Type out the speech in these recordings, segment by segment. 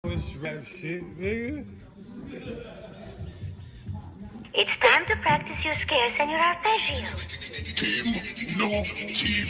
Push rap shit, nigga. It's time to practice your scares and your arpeggios. Team, no team.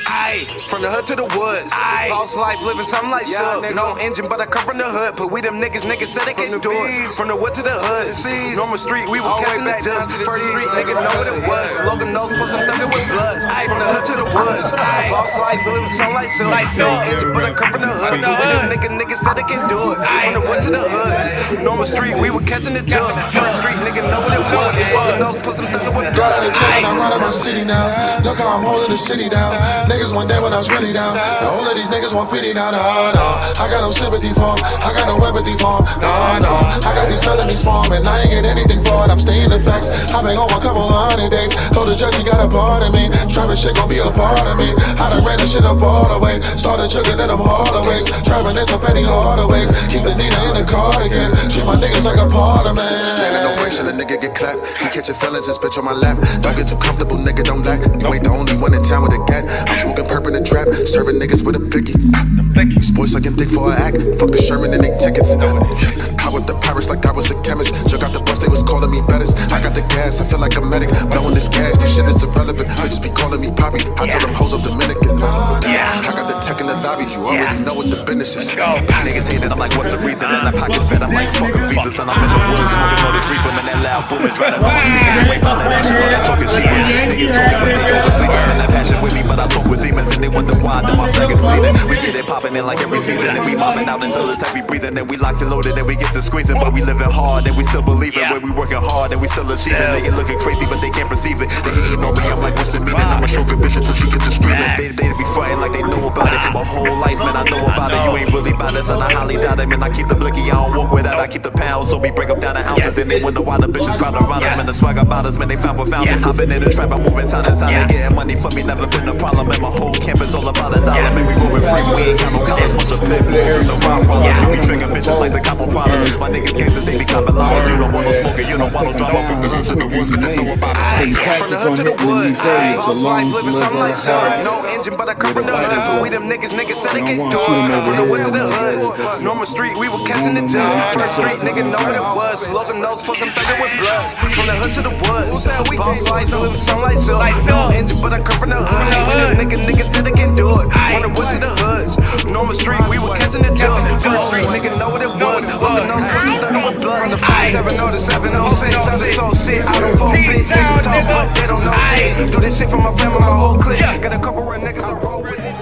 Aye, from the hood to the woods. Aye, lost life living something like Suge. No engine, but I come from the hood. But we them niggas said they can do it. From the wood to the hood. Normal street, we were catching the judge. First street, nigga know what it was. Logan knows, put some thunder with bloods. Aye, from the hood to the woods. Lost life living something like Suge. No engine, but I come from the hood. But we them niggas said they can do it. From the wood to the hood. Normal street, we were catching the judge. First street, nigga know what it was. Logan knows, put some thunder with bloods. I run up my city now. Look how I'm holding the city down. Niggas one day when I was really down. The whole of these niggas want pity now. Nah. I got no sympathy for 'em. I got no empathy for 'em. Nah. I got these felonies for 'em and I ain't get anything for it. I'm staying the facts. I've been home a couple 100 days. Told the judge he got a part of me. Trapping shit gon' be a part of me. I done ran the shit up all the way. Started chugging in them harder ways. Trapping this up any harder ways. Keep the Nina in the cardigan. Treat my niggas like a part of me. Standing ovation, a nigga get clapped. He catching feelings, this bitch on my lap. Don't get too comfortable, nigga, don't lack. You ain't the only one in town with a gat. I'm smoking perp in the trap, serving niggas with a blicky. These boys sucking dick for an act. Fuck the Sherman and they tickets. I with the Paris like I was a chemist. Jug out the bus, they was calling me Bettis. I got the gas, I feel like a medic. Blowing this gas, this shit is irrelevant. Bitches be calling me Poppy. I tell them hoes I'm Dominican. I got the tech in the lobby, you already know what the business is. Niggas hate it, I'm like, what's the reason? And my pocket's fat, I'm like, fucking visas. And I'm in the woods, smoking all the trees from that loud booming. Trying to know my speakers and wait about that action while I'm talking shit. Niggas talking, but they oversleep. I'm in that passion with me, but I talk with demons and they wonder why that my flag is bleeding. We get it popping in like every season, then we mobbing out until it's heavy breathing. Then we locked and loaded, then we get to squeezing. But we living hard, and we still believing. When we working hard, and we still achieving. They get looking crazy, but they can't perceive it. They hating on me, I'm like, what's the meaning? I'ma show good bitch until she gets to screaming. They be fighting like they know about it. My whole life, man, I know about it. You ain't really about it, son, I highly doubt it. Man, I keep the blicky, I don't walk without. I keep the pounds, so we break up down the ounces. And they wonder why the bitches crowd around us. Man, the swag about us, man, they found what found it. I've been in the trap, I'm moving town and town. They getting money for me, never been a problem. And my whole camp is all about $1. Man, we moving free, we ain't got no collars. Bunch of pit bulls, just a rock rollers. We tricking bitches like the cop on products. My niggas gangsters, they be copping llamas. You don't want no smoking, you don't want no drama. From the hoods to the woods, but they know about it. From the hood to the woods. Lost life living something like Suge. No engine, but I come from the hood. But we them niggas said they can do it. From the wood to the hood. Normal street, we were catching the judge. First street, nigga know what it was. Logan knows, put some thunder with bloods. From the hood to the woods. Lost life living something like Suge. No engine, but I come from the hood. We them niggas said they can do it. From the wood to the hoods. Normal street, we were catching the judge. First street, nigga know what it was. Logan knows, put some thunder with bloods. From the 570 to 706. Other soul shit. I don't phone bitch. Niggas talk, but they don't know shit. Do this shit for my family, my whole clique. Got a couple of niggas that roll with it.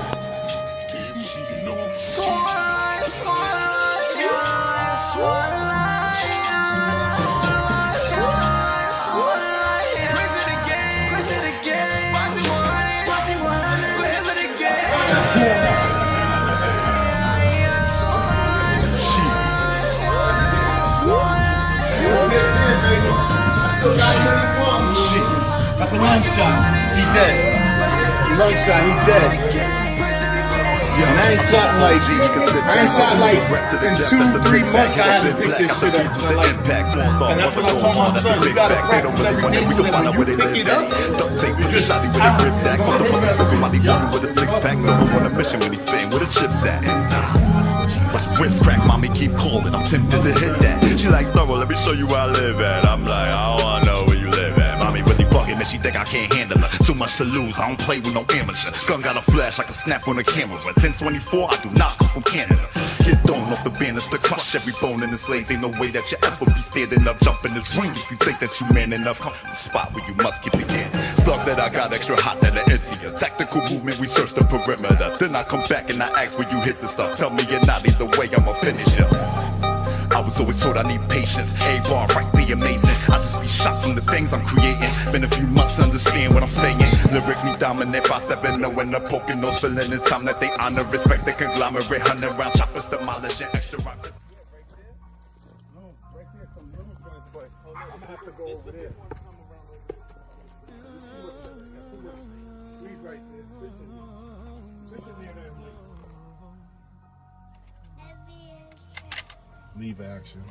That's a long shot. He dead. Long shot. He dead. Yeah, I ain't shot like in 2-3 months. I had to pick this shit up. So like, and that's what I told my son. You gotta practice every day so that when you pick it up, you just with a ripsack. Motherfucker slipping while he walking with a six-pack. Double on a mission when he's spitting with a chips at. Watch ribs crack, mommy keep calling. I'm tempted to hit that. She like, thorough, let me show you where I live at. I'm like, I don't wanna know where you live at. Mommy really bugging, man, she think I can't handle her. Too much to lose, I don't play with no amateur. Gun got a flash, I can snap on the camera. 1024, I do not come from Canada. Get thrown off the banister, crush every bone in this legs. Ain't no way that you ever be standing up, jumping this ring. If you think that you man enough, come from the spot where you must keep the can. Slug that I got extra hot that I empty. Tactical movement, we search the perimeter. Then I come back and I ask where you hit the stuff. Tell me you're not, either way I'ma finish ya. I was always told I need patience. A-bar, right, be amazing. I just be shocked from the things I'm creating. Been a few months to understand what I'm saying. Lyrically dominant, 5-7-0 and the poking nose feeling. It's time that they honor, respect the conglomerate. 100 round choppers demolishing extra rockets. No, right there, some little joints, but I'm gonna have to go over there. Squeeze right there. Sit in there. Leave action.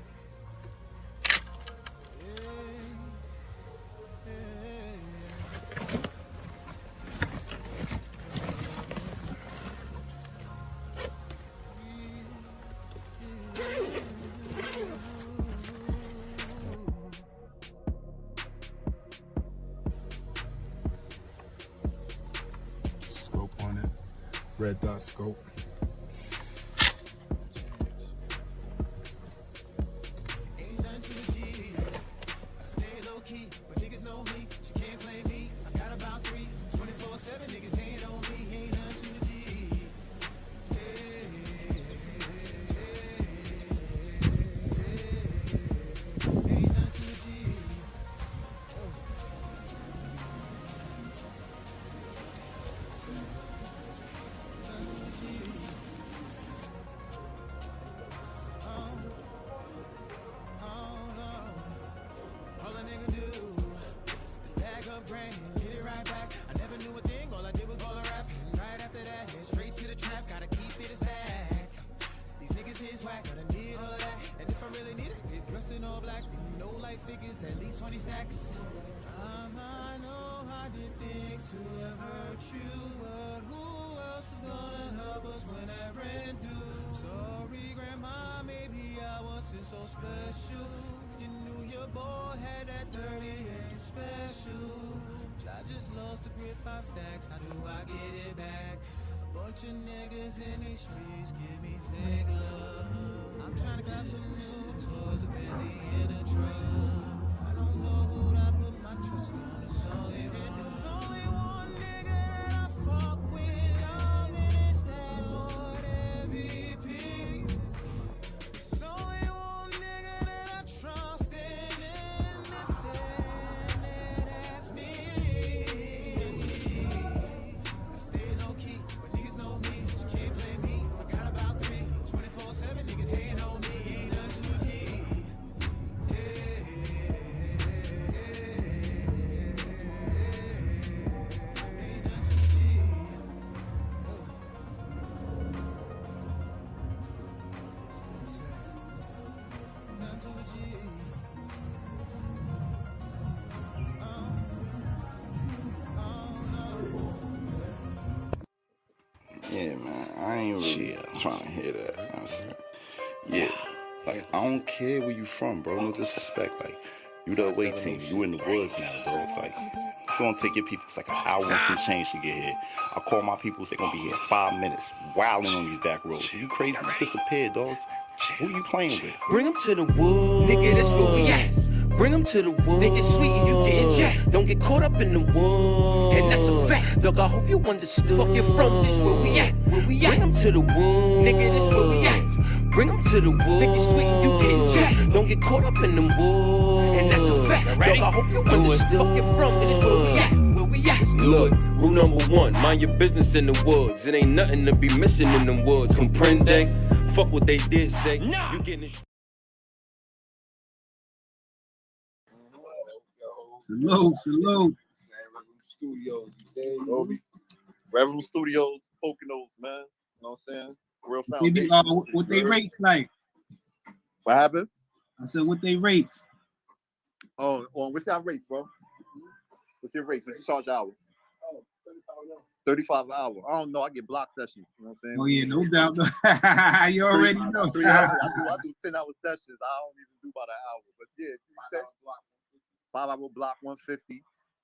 Red Dot Scope. Yeah, man, I ain't really trying to hear that. You know what I'm saying? Yeah, like, I don't care where you from, bro. No disrespect. Like, you the away team. You in the woods now, bro. It's like, it's gonna take your people, it's like an hour and some change to get here. I call my people, they're gonna be here in 5 minutes, wilding on these back roads. You crazy? Just disappeared, dogs. Who you playing with? Bring them to the woods. Nigga, that's where we at. Bring them to the woods. They get sweet and you getting jacked. Don't get caught up in the woods. And that's a fact. Dog, I hope you understood. Fuck you from, this where we at. Where we at. Bring them to the woods. Nigga, this where we at. Bring them to the woods. They get sweet and you getting jacked. Don't get caught up in the woods. And that's a fact. Dog, I hope you understood. Fuck you from, this where we at. Where we at. Look, rule number 1, mind your business in the woods. It ain't nothing to be missing in them woods. Comprende? Fuck what they did say. You getting it. Salute. Studios, Revenue Studios, Poconos, man. You know what I'm saying? Real foundation. What they rates like? What happened? I said, what they rates? Oh, what's your rates, bro? What's your rates? What you charge an hour? 35 an hour. I don't know. I get block sessions. You know what I'm saying? Oh, yeah, no doubt. You already know. 3 hours. I do 10-hour sessions. I don't even do about an hour. But yeah, you say 5-hour block 150.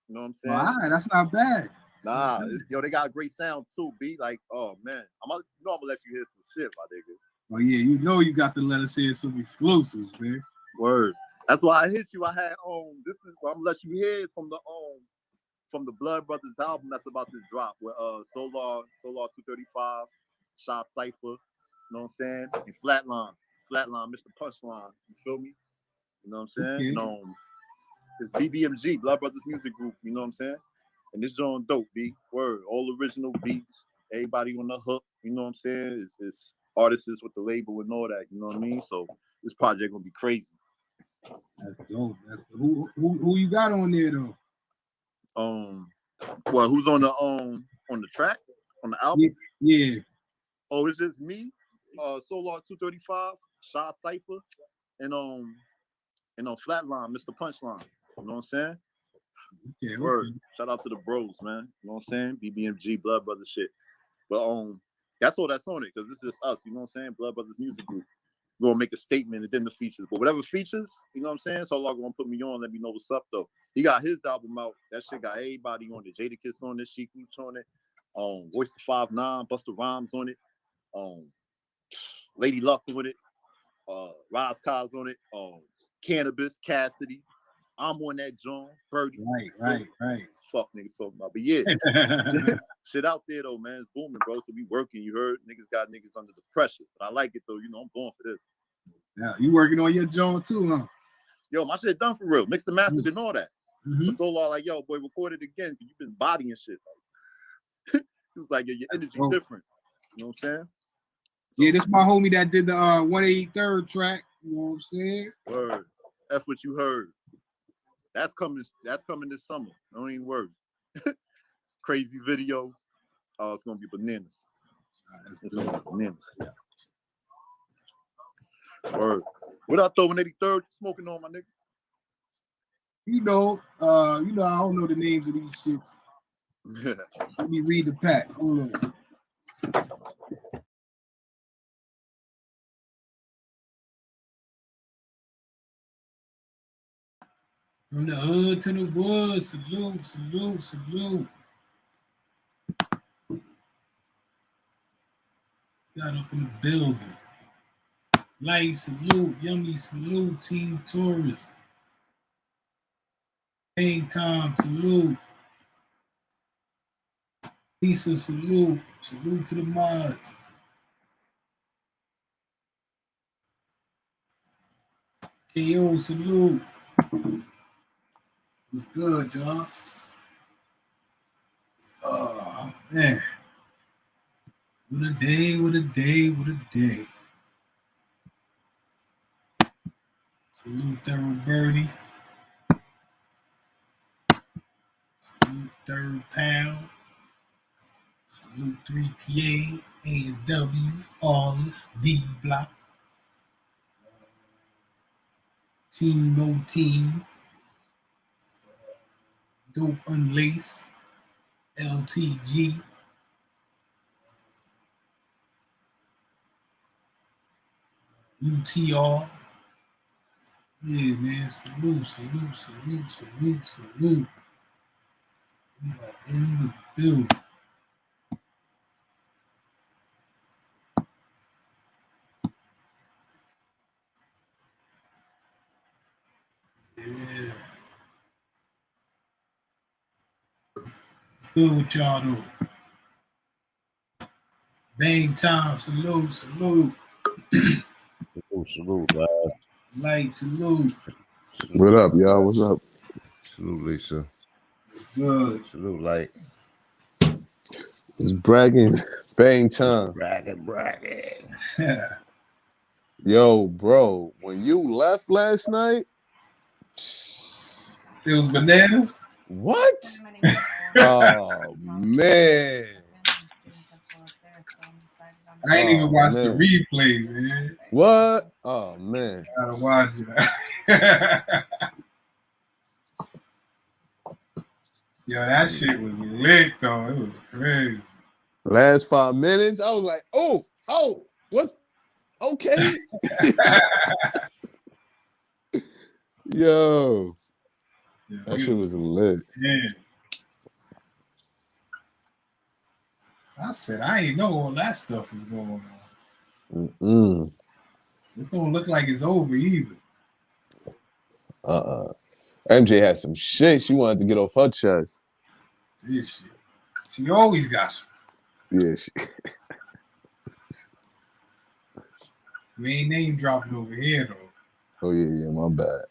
You know what I'm saying? All right, that's not bad. Nah, yo, they got great sound too, B. Like, oh man, I'm gonna let you hear some shit, my nigga. Oh yeah, you know you got to let us hear some exclusives, man. Word. That's why I hit you. I had this is I'm gonna let you hear from the Blood Brothers album that's about to drop with Solar 235, Shy Cypher, you know what I'm saying? And Flatline, Mr. Punchline. You feel me? You know what I'm saying? Okay. It's BBMG, Blood Brothers Music Group, you know what I'm saying? And this joint dope, B. Word. All original beats, everybody on the hook, you know what I'm saying? It's artists with the label and all that, you know what I mean? So this project gonna be crazy. That's dope. Who you got on there though? Well, who's on the track? On the album? Yeah. Oh, it's just me, Solar 235, Shy Cypher, and Flatline, Mr. Punchline. You know what I'm saying? Okay. Word. Shout out to the bros, man. You know what I'm saying? BBMG, Blood Brothers shit. But that's all that's on it, because this is us, you know what I'm saying? Blood Brothers Music Group. We're gonna make a statement and then the features. But whatever features, you know what I'm saying? So Allah gonna put me on, let me know what's up though. He got his album out. That shit got everybody on it. Jadakiss on it, Sheek Louch on it. Voice of 5'9", Busta Rhymes on it. Lady Luck on it. Raz Kaz on it. Cannabis, Cassidy. I'm on that John. Birdie. Right. Fuck niggas talking about. But yeah, shit out there though, man. It's booming, bro. So we working. You heard? Niggas got niggas under the pressure. But I like it though. You know, I'm going for this. Yeah, you working on your John too, huh? Yo, my shit done for real. Mixed and mastered and all that. Mm-hmm. So long, like, yo, boy, record it again. You've been bodying shit. Like, it was like, your energy different. You know what I'm saying? So, yeah, this my homie that did the 183rd track. You know what I'm saying? Word. That's what you heard. That's coming this summer. Don't even worry. Crazy video. Oh, it's gonna be bananas. It's gonna be bananas. Word. What I throw 183rd smoking on, my nigga? You know, I don't know the names of these shits. Let me read the pack. Hold on. From the hood to the woods, salute, salute, salute. Got up in the building. Light salute, yummy salute, Team Taurus. Hang time salute. Lisa salute, salute to the mods. KO salute. It's good, y'all. Oh man. What a day, what a day, what a day. Salute Thorough Birdie. Salute Third Pound. Salute 3PA, A&W, Allus, D Block. Team No Team. Dope Unlaced. LTG. UTR. Yeah, man. Salute, salute, salute, salute, salute. We are in the building. Yeah. Good with y'all though. Bang time, salute, salute. Salute, guys. Light, salute. What up, y'all? What's up? Salute, Lisa. Good. Salute, Light. It's bragging, bang time. Bragging. Yo, bro, when you left last night, it was bananas. What? Oh man. I ain't even watched the replay, man. What? Oh man. Gotta watch it. Yo, that shit was lit though. It was crazy. Last 5 minutes, I was like, oh, what? Okay. Yo. Yeah, that shit was lit. Yeah. I said, I ain't know all that stuff was going on. It don't look like it's over either. MJ had some shit she wanted to get off her chest. This shit. She always got some. Yeah, We ain't name dropping over here though. Oh yeah, my bad.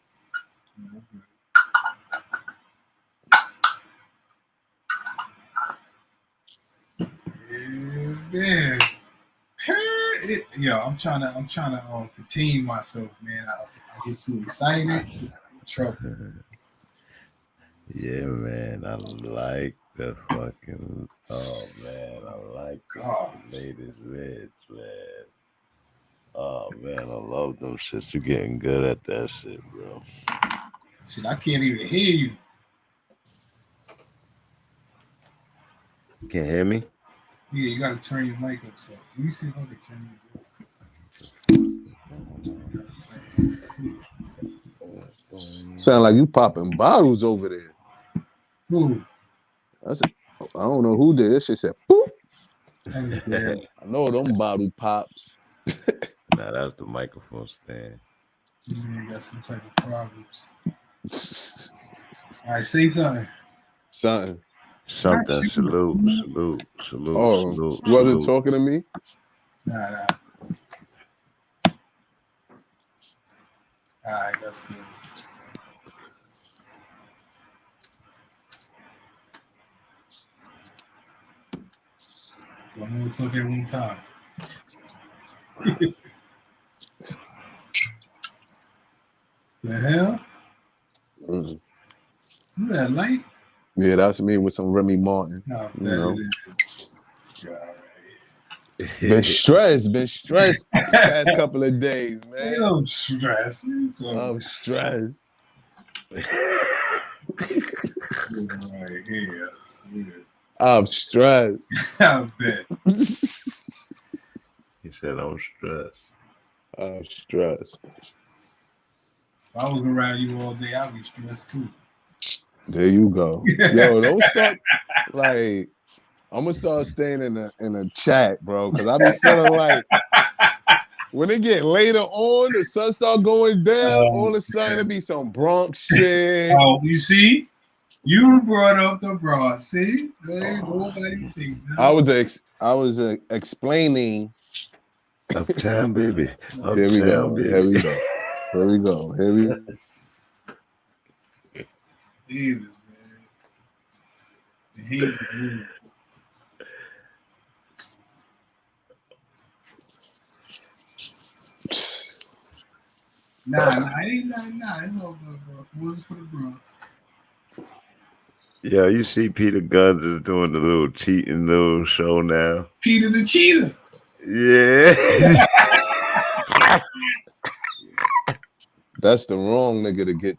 Yeah, man. Yo, I'm trying to contain myself, man. I get too excited. Trouble. Yeah, man. I like the fucking. Oh man, I like the latest Reds, man. Oh man, I love them shits. You getting good at that shit, bro. Shit, I can't even hear you. Can't hear me? Yeah, you gotta turn your mic up. So let me see if I can turn it. Sound like you popping bottles over there. Who? I don't know who did. That shit said, boop. I know them bottle pops. Nah, that's the microphone stand. Man got some type of problems. All right, say something. Something. Something. Salute. Oh, Salute. you wasn't salute. talking to me? Nah. All right, that's good. One more talk at one time. The hell? Mm. You that light? Yeah, that's me with some Remy Martin. No, You know. Yeah, Been stressed past couple of days, man. no stress. I'm stressed. Right here. I'm stressed. I bet. He said, "I'm stressed." I'm stressed. If I was around you all day, I'd be stressed too. There you go. Yo, don't start like I'm gonna start staying in a chat, bro, because I be feeling like when it get later on, the sun start going down, all of a sudden it be some Bronx shit. Oh, you see? You brought up the Bronx. See? Ain't nobody see. I was explaining. Uptown baby. Here we go. Baby. Here we go. Here we go. Here we go. Jesus, man. I hate this movie. Nah, it's all good, bro. If it wasn't for the Bronx. Yeah, you see Peter Guns is doing the little cheating little show now. Peter the Cheetah. Yeah. That's the wrong nigga to get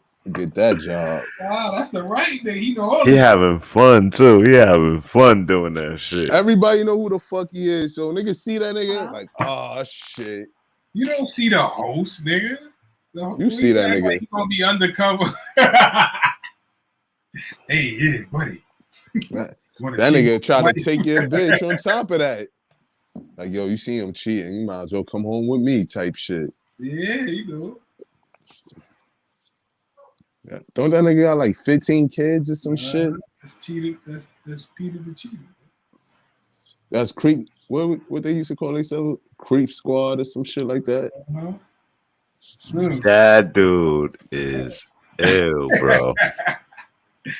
that job. Wow, that's the right thing. He know all He that. having fun too. He having fun doing that shit. Everybody know who the fuck he is. So niggas see that nigga like, oh shit. You don't see the host, nigga. You see that nigga. Like he gonna be undercover. Hey, yeah, buddy. That nigga try to take your bitch on top of that. Like, yo, you see him cheating, you might as well come home with me type shit. Yeah, you know. Yeah. Don't that nigga got like 15 kids or some shit? That's Cheetah. That's Peter the Cheetah. That's creep. What they used to call themselves? Creep Squad or some shit like that. That dude is ill, bro.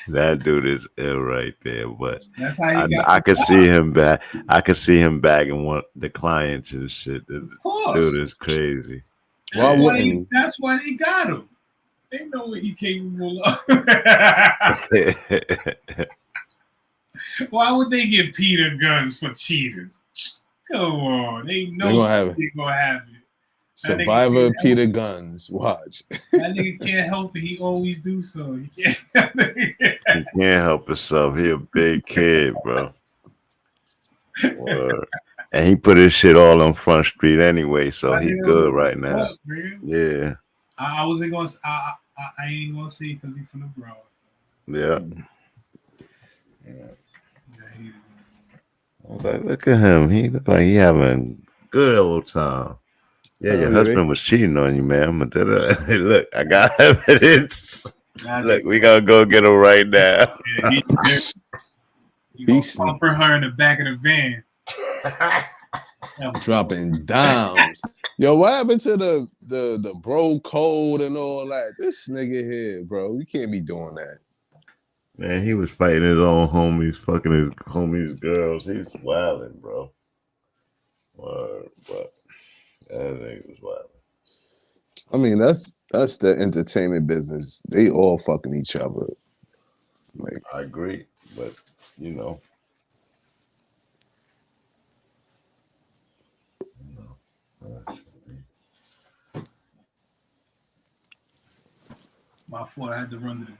That dude is ill right there. But That's how he got I could see him back. I could see him bagging the clients and shit. This dude is crazy. Why wouldn't he? That's why they got him. They know what he capable of. Why would they get Peter Guns for cheaters? Come on, they know they're gonna have it. Survivor Peter Guns. Watch. That nigga can't help it. He always do so. He can't. He can't help himself. He a big kid, bro. Word. And he put his shit all on Front Street anyway, so he's good right now. Yeah. I wasn't gonna. I ain't gonna say because he's from the Bronx. Yeah. I was like, look at him. He look like he having a good old time. Yeah, your husband was cheating on you, man. But look, I got evidence. Look, we gotta go get him right now. Yeah, he's for her in the back of the van. Dropping dimes. Yo, what happened to the bro code and all that? This nigga here, bro. You can't be doing that. Man, he was fighting his own homies, fucking his homies' girls. He's wilding, bro. But that nigga was wild. I mean, that's the entertainment business. They all fucking each other. Like, I agree, but you know. My fault. I had to run to the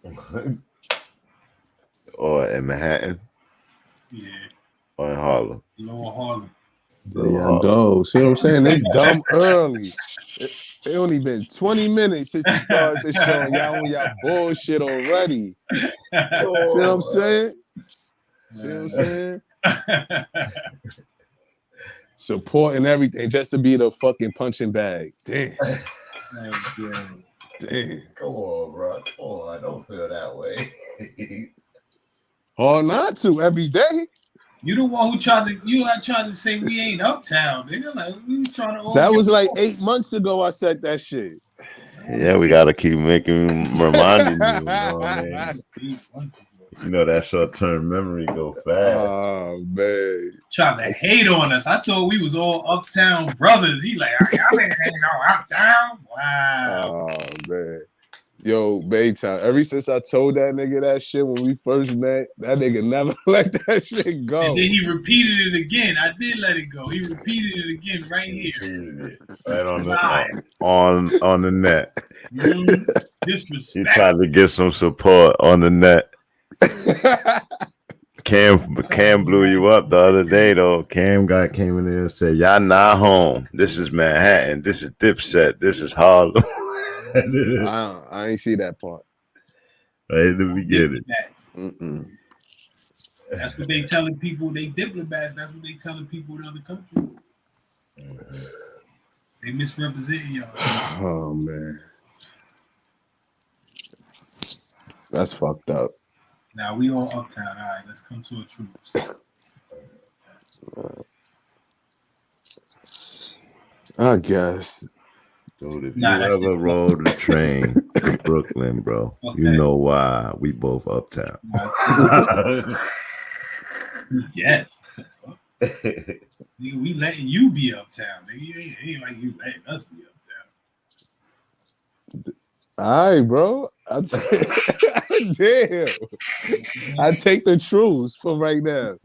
garden. Or in Manhattan. Yeah. Or in Harlem. Lower Harlem. there you go. See what I'm saying? It's dumb early. It only been 20 minutes since you started the show and y'all on y'all bullshit already. See what I'm saying? See what I'm saying? Supporting everything just to be the fucking punching bag. Damn. Damn. Come on, bro. Come on. I don't feel that way. Hard not to every day. You the one who tried to say we ain't uptown, nigga. Like we was trying to. That was like 8 months ago. I said that shit. Yeah, we gotta keep reminding you. You know what I mean? You know that short-term memory go fast. Oh man, trying to hate on us. I thought we was all uptown brothers. He like, y'all ain't hanging out uptown. Wow. Oh man, yo, Baytown. Ever since I told that nigga that shit when we first met, that nigga never let that shit go. And then he repeated it again. I did let it go. He repeated it again right here. Right on the net. Disrespect. You tried to get some support on the net. Cam blew you up the other day though. Came in there and said, "Y'all not home. This is Manhattan. This is Dipset. This is Harlem." I ain't see that part. Right at the beginning. That's what they telling people. They diplomats. That's what they telling people in other countries. They misrepresenting y'all. Oh man, that's fucked up. Now we all uptown. All right, let's come to a truce. I guess. Dude, if you ever rode a train to Brooklyn, bro, you know why we both uptown. Yes. Nigga, we letting you be uptown. Nigga, it ain't like you letting us be uptown. All right, bro. Damn. I take the truths for right now.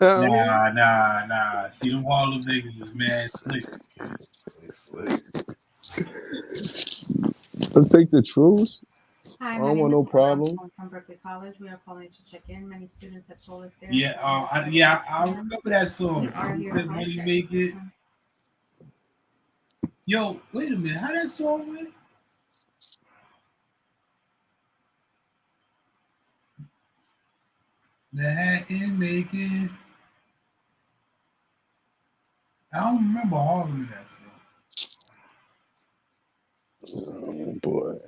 Nah. See, them Harlem niggas is mad slick. I take the truths. Hi, I don't want no problem. From Berkeley College, we are calling to check in. Many students have told us there. I remember that song. Money Make It. Yo, wait a minute. How that song went? Manhattan make it. I don't remember Harlem in that song. Oh boy.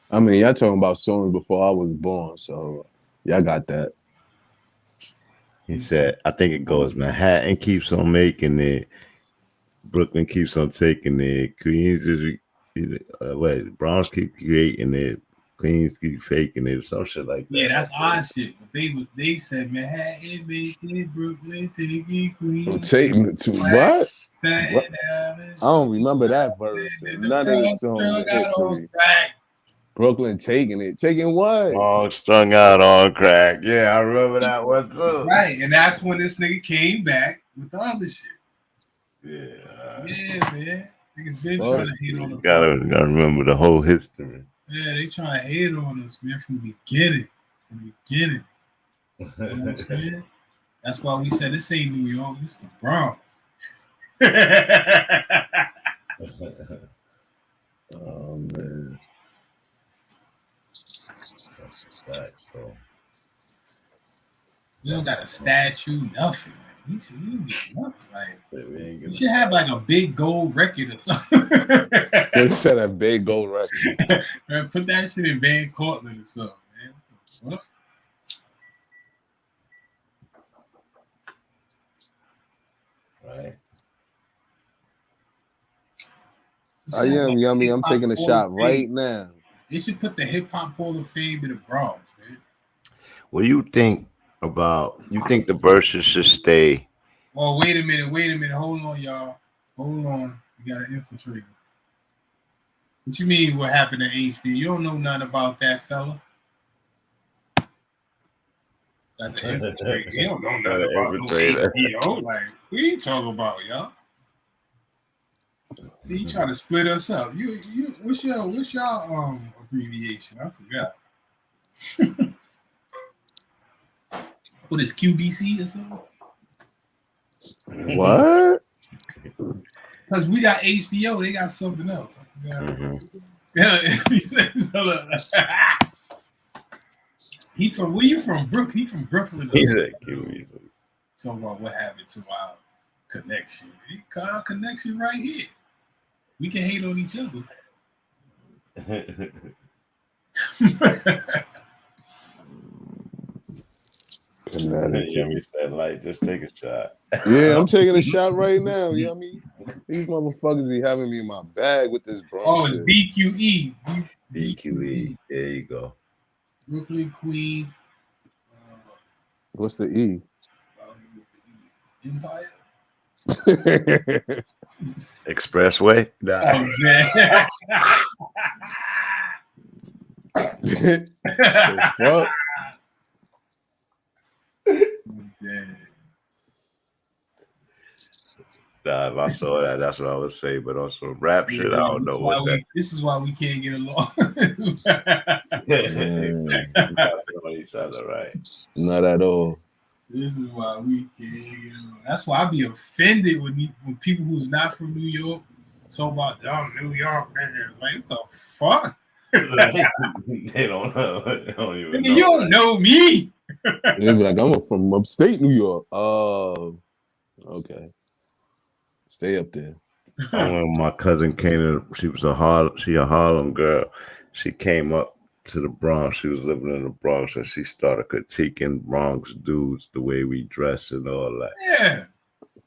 I mean, y'all talking about songs before I was born, so y'all got that. He said, I think it goes Manhattan keeps on making it, Brooklyn keeps on taking it, Queens Bronx keep creating it, Queens keep faking it, some shit like that. Yeah, that's odd shit. But they said Manhattan making it, Brooklyn taking Queens. Taking it to what? I don't remember that verse. None of the songs. Brooklyn taking it. Taking what? Oh, strung out on crack. Yeah, I remember that one too. Right, and that's when this nigga came back with the other shit. Yeah. Yeah, man. Niggas been trying to hate on us. Gotta remember the whole history. Yeah, they trying to hate on us, man, from the beginning. You know what I'm saying? That's why we said this ain't New York, this is the Bronx. Oh man. Facts, bro. We don't got a statue, nothing. We should get nothing. Like, we should have like a big gold record or something. They said a big gold record. Man, put that shit in Van Cortlandt or something, man. What? Right. I am yummy. I'm taking a shot right now. They should put the Hip Hop Hall of Fame in the Bronx, man. What do you think about? You think the verses should stay? Oh, wait a minute. Hold on, y'all. Hold on. You got an infiltrator. What you mean? What happened to HB? You don't know nothing about that fella. Got the infiltrator. You don't know nothing about no HBO. Like, what you talking about, y'all? See, you trying to split us up. You what's your abbreviation? I forgot. What is QBC or something? What? Because we got HBO, they got something else. He from where you from? He from Brooklyn. He's a QBC. Talk about what happened to our connection. Our connection right here. We can hate on each other. Yummy said, like, just take a shot. Yeah, I'm taking a shot right now. You know what I mean? These motherfuckers be having me in my bag with this Bronx. Oh, it's BQE. BQE. There you go. Brooklyn, Queens. What's the E? Empire. Expressway. Nah. Oh, man. The fuck? Nah, if I saw that, that's what I would say. But on some rap shit, I don't know what that. This is why we can't get along. On each other, right? Not at all. This is why we can't get along. That's why I be offended when people who's not from New York talk about New York niggas. Like, what the fuck? They don't know. They don't even know. You don't know me. They be like, I'm from upstate New York. Oh, okay. Stay up there. When my cousin came to, she a Harlem girl. She came up to the Bronx. She was living in the Bronx, and she started critiquing Bronx dudes, the way we dress and all that. Yeah.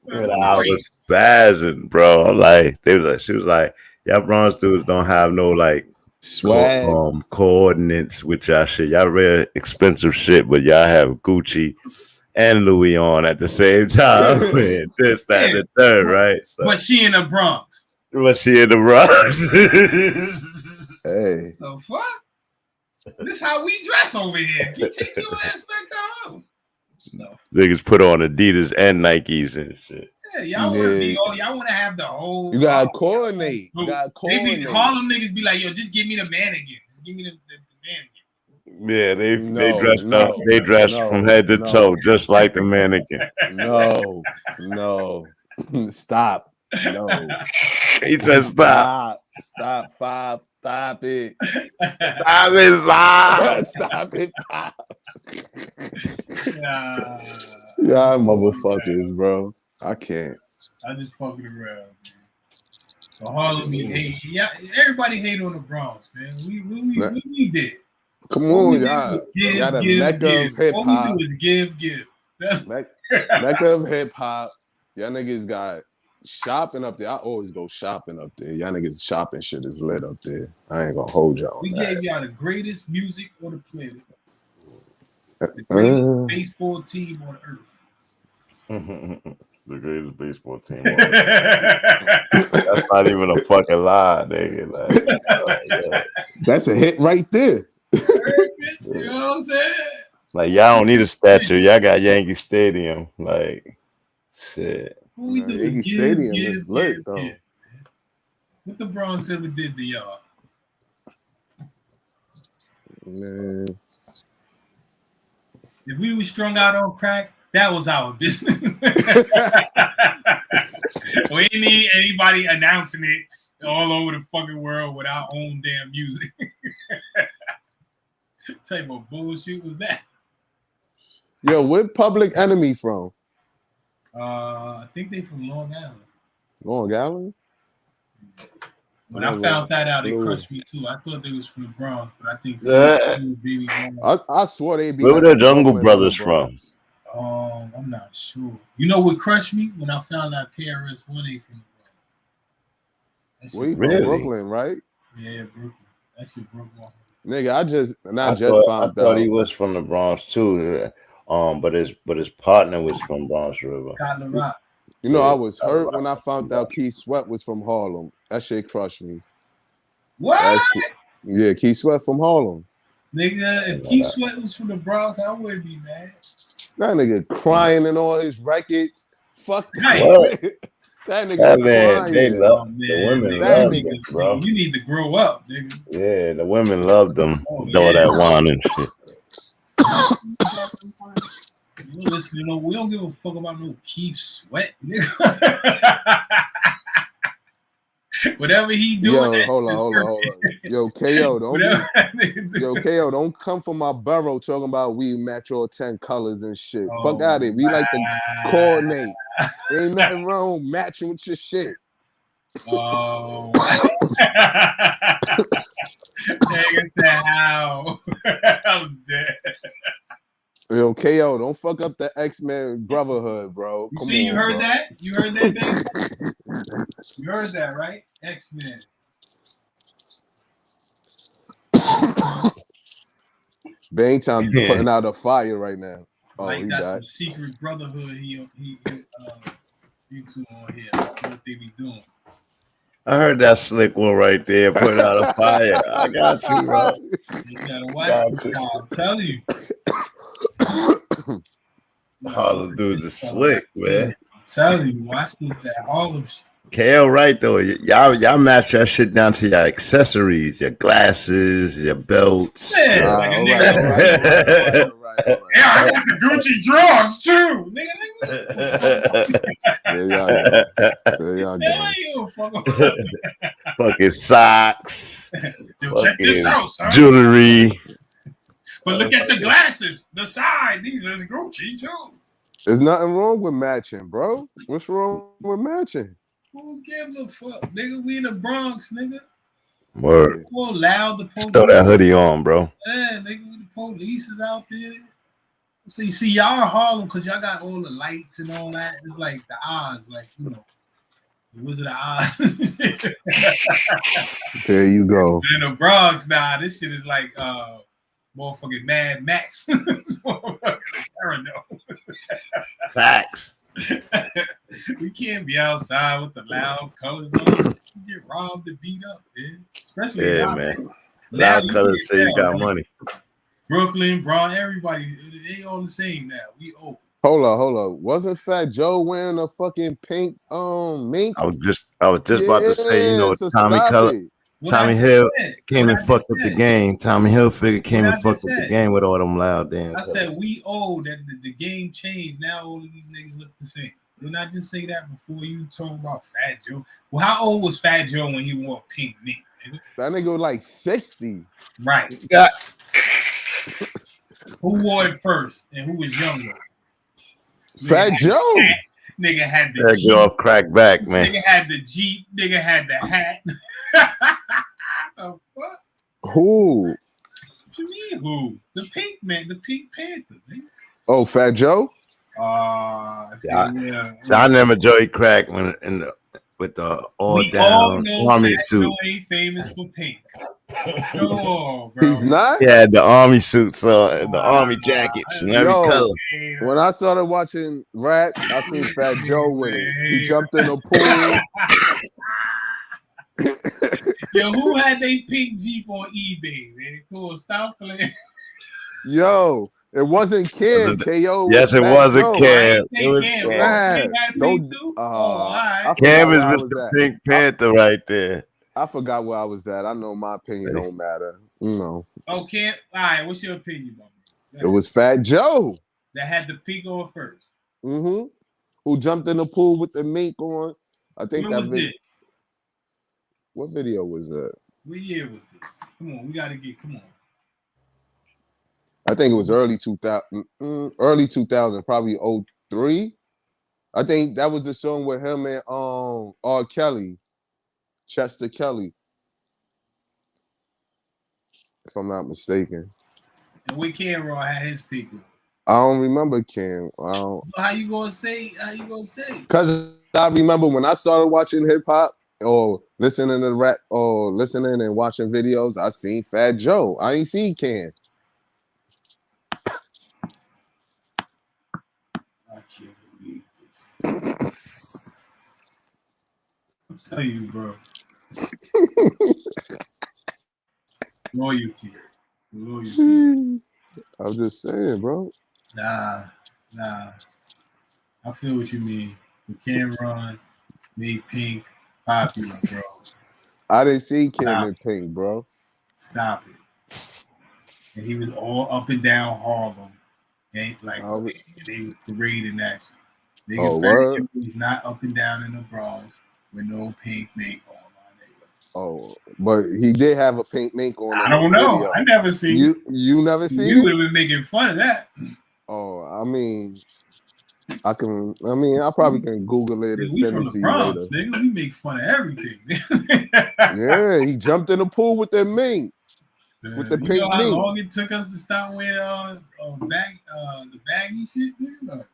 And I was spazzing, bro. Like she was like, y'all Bronx dudes don't have no like swag, coordinates with y'all shit. Y'all real expensive shit, but y'all have Gucci and Louis on at the same time. This, that, and the third, right? So, but she in the Bronx. But she in the Bronx. Hey. The fuck? This how we dress over here. You take your ass back to home. No. Niggas put on Adidas and Nikes and shit. Yeah, y'all want to have the whole. You gotta coordinate. You gotta coordinate. Harlem niggas be like, yo, just give me the mannequin. Just give me the mannequin. Yeah, they dressed up. They dressed from head to toe, just like the mannequin. No, stop. No. He said stop. Stop. Five. Stop it. Stop it, Bob. Stop it, Bob. Y'all motherfuckers, bro. I can't. I just fucking around, man. So Harlem, yeah, everybody hate on the Bronx, man. We did. Come on, y'all. Y'all the mecca of hip hop. All we do is give. That's mecca of hip hop. Y'all niggas got shopping up there. I always go shopping up there. Y'all niggas shopping shit is lit up there. I ain't gonna hold y'all. We gave y'all the greatest music on the planet. The greatest baseball team on earth. The greatest baseball team on earth. That's not even a fucking lie, nigga. Like, that's a hit right there. You know what I'm saying? Like, y'all don't need a statue. Y'all got Yankee Stadium. Like, shit. Yankee Stadium is lit, though. What the Bronx ever did to y'all? Man. If we were strung out on crack, that was our business. We didn't need anybody announcing it all over the fucking world with our own damn music. What type of bullshit was that? Yo, where Public Enemy from? I think they from Long Island. Long Island? When I found that out, it crushed me too. I thought they was from the Bronx, but I think I swore they be. Where were the Jungle Brothers from? I'm not sure. You know what crushed me? When I found out KRS-One ain't from the Bronx. We from Brooklyn, right? Yeah, Brooklyn. That shit broke my heart. Nigga, I thought he was from the Bronx too. But his partner was from Bronx River. Cotton Rock. You know, I was hurt when I found out Keith Sweat was from Harlem. That shit crushed me. What? Yeah, Keith Sweat from Harlem. Nigga, if Keith Sweat was from the Bronx, I wouldn't be mad. That nigga crying in all his records. Fuck that. That nigga crying. They love the women. Love him, bro. You need to grow up, nigga. Yeah, the women loved him. All that wine and shit. Listen, we don't give a fuck about no Keith Sweat, nigga. Whatever he doing. Yo, hold on. Yo, KO, don't come from my borough talking about we match all 10 colors and shit. Fuck out of it. We like to coordinate. Ain't nothing wrong with matching with your shit. Oh, nigga said how? I'm dead. Yo, KO, don't fuck up the X-Men Brotherhood, bro. You see, you heard that? You heard that, nigga? You heard that, right? X-Men. Bangtown putting out a fire right now. Oh, Like he got died. some secret brotherhood he into on here. What they be doing? I heard that slick one right there putting out a fire. I got you, bro. You gotta watch this. I'm telling you. Harlem dudes are slick, man. I'm telling you, watch this. That Harlem shit. KO right though. Y'all match that shit down to your accessories, your glasses, your belts. Yeah, like a nigga. Yeah, I got the Gucci drawers too, nigga. There y'all go. Fucking socks. Check this out, son. Jewelry. But look at the glasses, the side. These is Gucci too. There's nothing wrong with matching, bro. What's wrong with matching? Who gives a fuck, nigga? We in the Bronx, nigga. Word. More loud, the police. Throw that hoodie on, bro. Yeah, nigga, the police is out there. So you see, y'all Harlem because y'all got all the lights and all that. It's like the Oz, like you know, the Wizard of Oz. There you go. In the Bronx, nah, this shit is like motherfucking Mad Max. Facts. We can't be outside with the loud colors on. You get robbed and beat up, man. Especially Yeah, man. Loud colors say you got money. Brooklyn, Bronx, everybody, they all the same now. We open. Hold on. Wasn't Fat Joe wearing a fucking pink mink? I was just about to say, you know, so Tommy stop it. Tommy Hill came and fucked up the game. Tommy Hill came and fucked up the game with all them loud damn. I said we owe that the game changed. Now all of these niggas look the same. Didn't I just say that before you talk about Fat Joe? Well, how old was Fat Joe when he wore pink mink? That nigga was like 60. Right. Who wore it first and who was younger? Fat Joe. Nigga had the That Jeep. girl crack back, man. Nigga had the Jeep. Nigga had the hat. The fuck? Who? What you mean who? The pink man, the Pink Panther, man. Oh, Fat Joe? So I never Joey crack with the all down army suit. Joe ain't famous for pink. No, bro. He's not? Yeah, the army suits, the army jackets, and every color. When I started watching rap, I seen Fat Joe with it. He jumped in the pool. Yo, who had they pink Jeep on eBay, man? Cool, stop playing. Yo, it wasn't Cam. KO. Yes, it wasn't Cam. It was Cam. Cam is Mr. Pink Panther right there. I forgot where I was at. I know my opinion don't matter. You know. Oh, Cam. All right, what's your opinion about It was Fat Joe. that had the pink on first? Mm-hmm. Who jumped in the pool with the mink on? I think When that was video. this? What video was that? What year was this? Come on, we gotta get. Come on. I think it was early 2000, probably 03. I think that was the song with him and R. Kelly, Chester Kelly, if I'm not mistaken. And when Cameron had his pink on. I don't remember Cam. So how you gonna say? Because I remember when I started watching hip hop or listening to rap or listening and watching videos, I seen Fat Joe. I ain't seen Cam. I can't believe this. I'm telling you, bro. Loyalty. I'm just saying, bro. Nah. I feel what you mean. The Cameron made pink popular, bro. I didn't see Cam in pink, bro. Stop it. And he was all up and down Harlem. And like they was parading that shit. Oh, word? He's not up and down in the Bronx with no pink mink on, my Oh, but he did have a pink mink on. I don't know. Video. I never seen you never seen You it? would have been making fun of that. Oh, I mean, I probably can Google it and We send from it the to you Bronx, later. nigga. We make fun of everything. Yeah, he jumped in the pool with that mink. With the You pink know how mink. long it took us to stop wearing the baggy shit, nigga?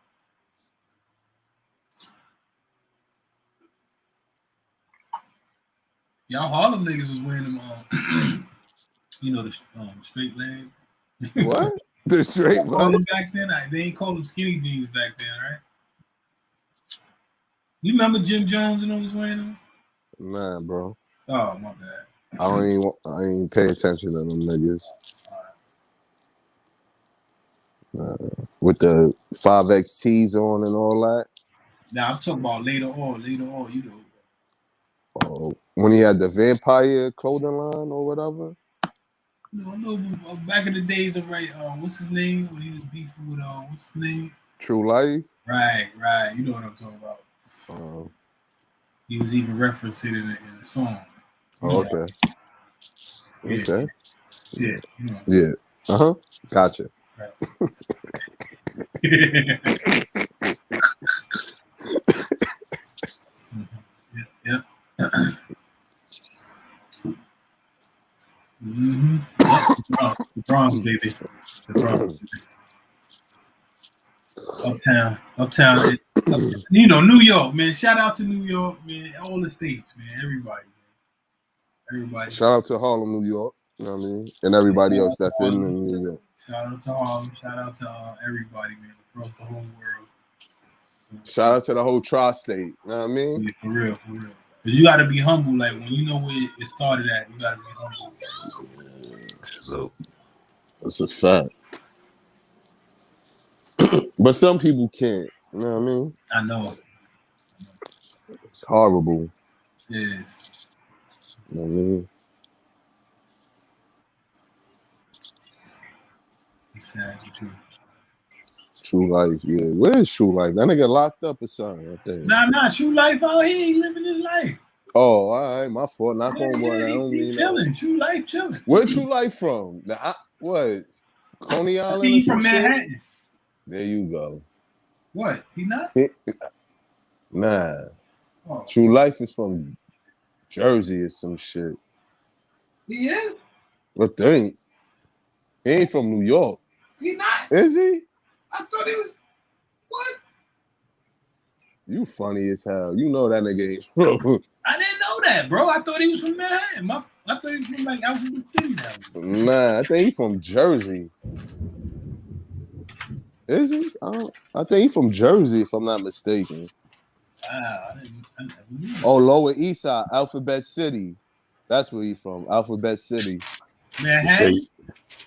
Y'all Harlem niggas was wearing them the straight leg. What? The straight call leg? them back then. They ain't call them skinny jeans back then, right? You remember Jim Jones and them was wearing them? Nah, bro. Oh, my bad. I ain't pay attention to them niggas. With the 5XTs on and all that. Now I'm talking about later on, you know. Oh, when he had the vampire clothing line or whatever. Back in the days of what's his name when he was beefing with what's his name? True Life. Right. You know what I'm talking about. He was even referencing it in the song. Okay. Yeah. Okay. Yeah. Yeah. Gotcha. Right. Yep. Mm-hmm. The Bronx, baby. The Bronx. Uptown. New York, man. Shout out to New York, man. All the states, man. Everybody. Shout out to Harlem, New York. You know what I mean? And everybody else that's in New York. Shout out to Harlem. Shout out to everybody, man, across the whole world. Shout out to the whole tri-state. You know what I mean? Yeah, for real. Cause you gotta be humble. Like when you know where it started at, you gotta be humble. So that's a fact. But some people can't. You know what I mean? I know. It's horrible. It is. You know what I mean? It's sad, true. True Life, yeah. Where is True Life? That nigga locked up or something, I think. Nah, True Life out here. He living his life. Oh, all right, my fault. Knock on wood. I don't mean chilling. that. True Life chilling. Where True Life from? What? Coney Island? He's from Manhattan. Shit? There you go. What? He not? Nah. Oh. True Life is from Jersey or some shit. He is? What thing? He ain't from New York. He not? Is he? I thought he was. What? You funny as hell. You know that nigga ain't from. I didn't know that, bro. I thought he was from Manhattan. I thought he was from Alphabet City now. Nah, I think he from Jersey. Is he? I think he from Jersey, if I'm not mistaken. I never knew. Oh, Lower East Side, Alphabet City. That's where he from. Alphabet City. Manhattan?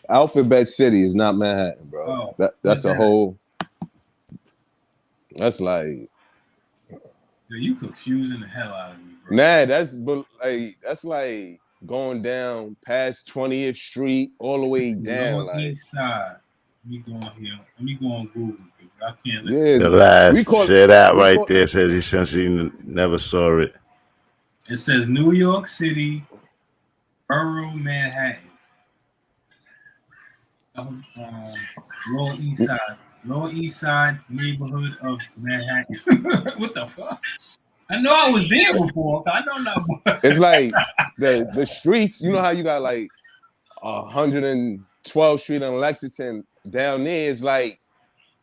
Alphabet City is not Manhattan, bro. Oh, that's a whole. That's like. Yo, you confusing the hell out of me, bro. Nah, that's like going down past 20th Street all the way down. Lower East Side. Let me go on here. Let me go on Google because I can't listen. Yeah, The last shit out right there says he essentially never saw it. It says New York City, Borough, Manhattan. Lower East Side neighborhood of Manhattan. What the fuck? I know I was there before. I know not. It's like the streets. You know how you got like 112th Street in Lexington. Down there is like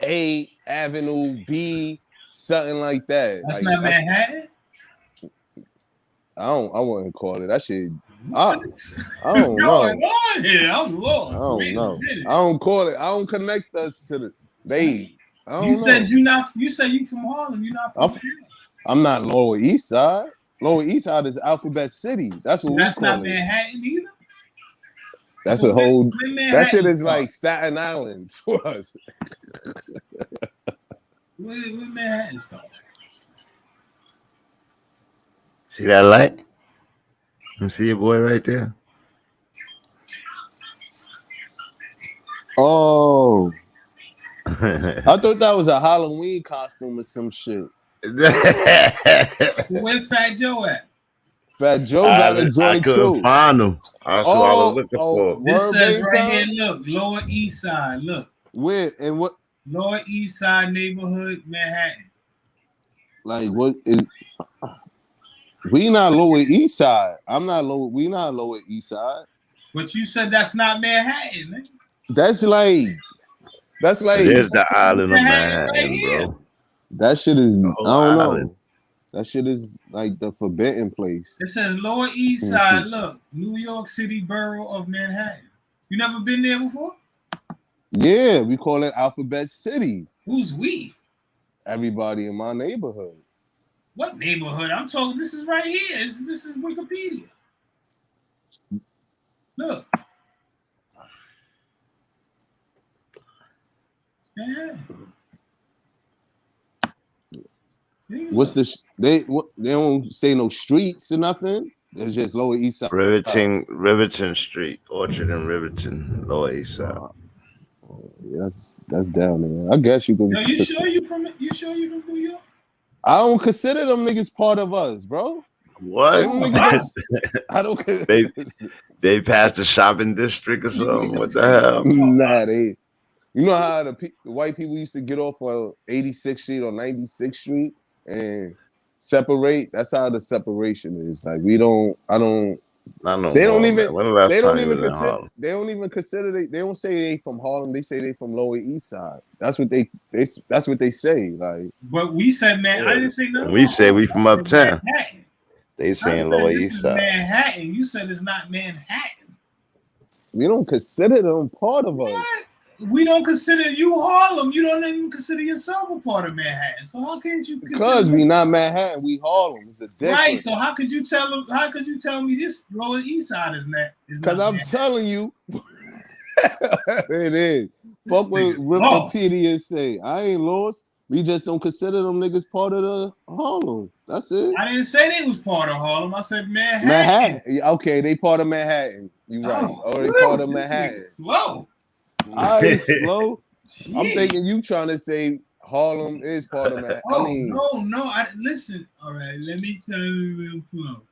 A Avenue, B, something like that. That's like, not Manhattan? I wouldn't call it that shit. I don't know. On here? I'm lost. I don't know. I don't call it. I don't connect us to the they. You said you said you from Harlem. You're not from I'm not Lower East Side. Lower East Side is Alphabet City. That's what That's we call not it. Manhattan either. That's a whole. That shit is from? like Staten Island to us. Where Manhattan start? See that light? Let me see your boy right there. Oh. I thought that was a Halloween costume or some shit. Where Fat Joe at? Fat Joe got a I joint couldn't too. find them. That's what I was looking for. This Word says Bang right Time? here, look, Lower East Side, look. Where and what? Lower East Side neighborhood, Manhattan. Like what is? We not Lower East Side. I'm not lower. We not Lower East Side. But you said that's not Manhattan, man. That's like. There's the island of Manhattan, bro. That shit is. The I whole don't island. know. That shit is like the forbidden place. It says Lower East Side, look, New York City borough of Manhattan. You never been there before? Yeah, we call it Alphabet City. Who's we? Everybody in my neighborhood. What neighborhood? I'm talking. This is right here. This is Wikipedia. Look. Yeah. What's the they don't say no streets or nothing. There's just Lower East Side. Riverton Street, Orchard and Riverton, Lower East Side. Yeah, that's down there. I guess you can. Yo, you sure you from New York? I don't consider them niggas part of us, bro. What? I don't. They passed the shopping district or something. What the hell? Nah, they. You know how the white people used to get off on 86th Street or 96th Street and separate? That's how the separation is. Like we don't. I don't. They don't even. They don't even consider. They don't even consider. They don't say they from Harlem. They say they from Lower East Side. That's what they. That's what they say. Like. But we said, man, I didn't say nothing. We say we from uptown. Manhattan. They saying Lower East Side. Manhattan. You said it's not Manhattan. We don't consider them part of us. We don't consider you Harlem. You don't even consider yourself a part of Manhattan. So how can you? Because we not Manhattan. We Harlem. It's a difference. Right. So how could you tell them? How could you tell me this Lower East Side is not? Because I'm telling you, it is. Fuck what Wikipedia say. I ain't lost. We just don't consider them niggas part of the Harlem. That's it. I didn't say they was part of Harlem. I said Manhattan. Manhattan. Okay, they part of Manhattan. You right. Oh, they part of Manhattan. Slow. I ain't slow. I'm thinking you trying to say Harlem is part of Manhattan. Oh, I mean, no. Listen. All right, let me tell you real slow.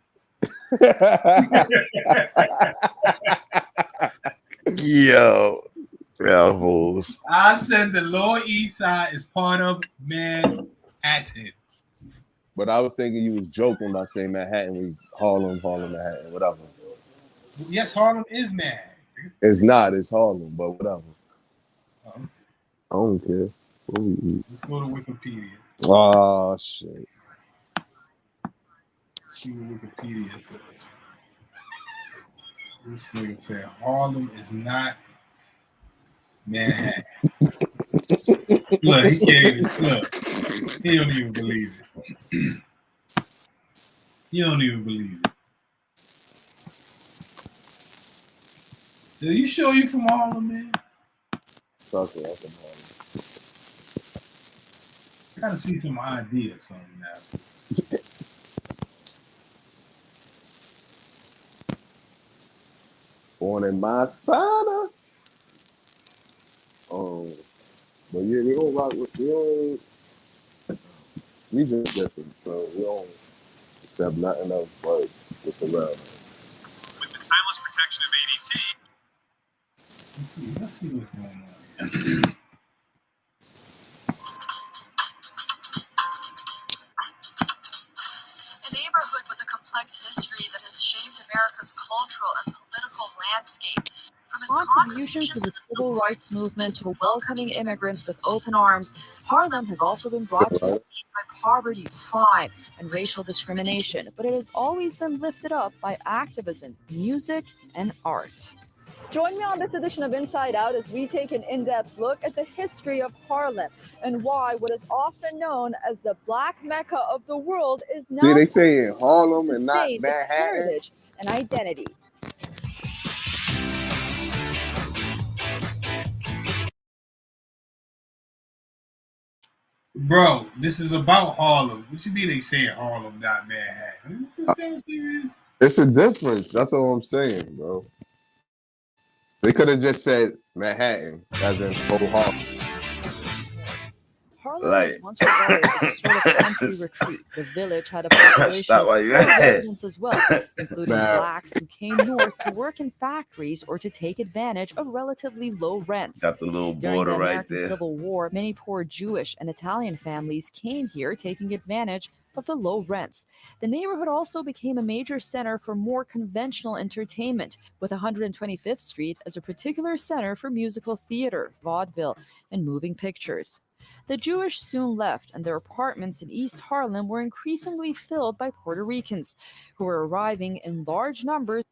Yo, fools. I said the Lower East Side is part of Manhattan. But I was thinking you was joking by saying Manhattan was Harlem, Manhattan, whatever. Yes, Harlem is Manhattan. It's not. It's Harlem, but whatever. I don't care. What we eat? Let's go to Wikipedia. Oh shit. See what Wikipedia says. This nigga said Harlem is not Manhattan. Look, he can't even look. He don't even believe it. He don't even believe it. Are you sure you from Harlem, man? Okay, I'm from Harlem. I gotta see some ID or something now. Born in Masada. Oh, but yeah, we don't rock with we just different, so we don't accept nothing else but what's around us. With the timeless protection of ADT. Let's see what's going on. A neighborhood with a complex history that has shaped America's cultural and political landscape. From its contributions to the civil rights movement to welcoming immigrants with open arms, Harlem has also been brought to its knees by poverty, crime, and racial discrimination, but it has always been lifted up by activism, music, and art. Join me on this edition of Inside Out as we take an in-depth look at the history of Harlem and why what is often known as the Black Mecca of the world is now they say in Harlem and not its Manhattan. heritage and identity. Bro, this is about Harlem. What you mean they say Harlem, not Manhattan? Is this kind of serious? It's a difference. That's all I'm saying, bro. They could have just said Manhattan, as in whole Harlem. Harlem Like- was once regarded as a sort of country retreat. The village had a population Stop of while you poor at it. residents as well, including Nah. blacks who came north to work in factories or to take advantage of relatively low rents. Got the little During border the right American there. Civil War, many poor Jewish and Italian families came here taking advantage of the low rents. The neighborhood also became a major center for more conventional entertainment, with 125th Street as a particular center for musical theater, vaudeville, and moving pictures. The Jewish soon left, and their apartments in East Harlem were increasingly filled by Puerto Ricans, who were arriving in large numbers.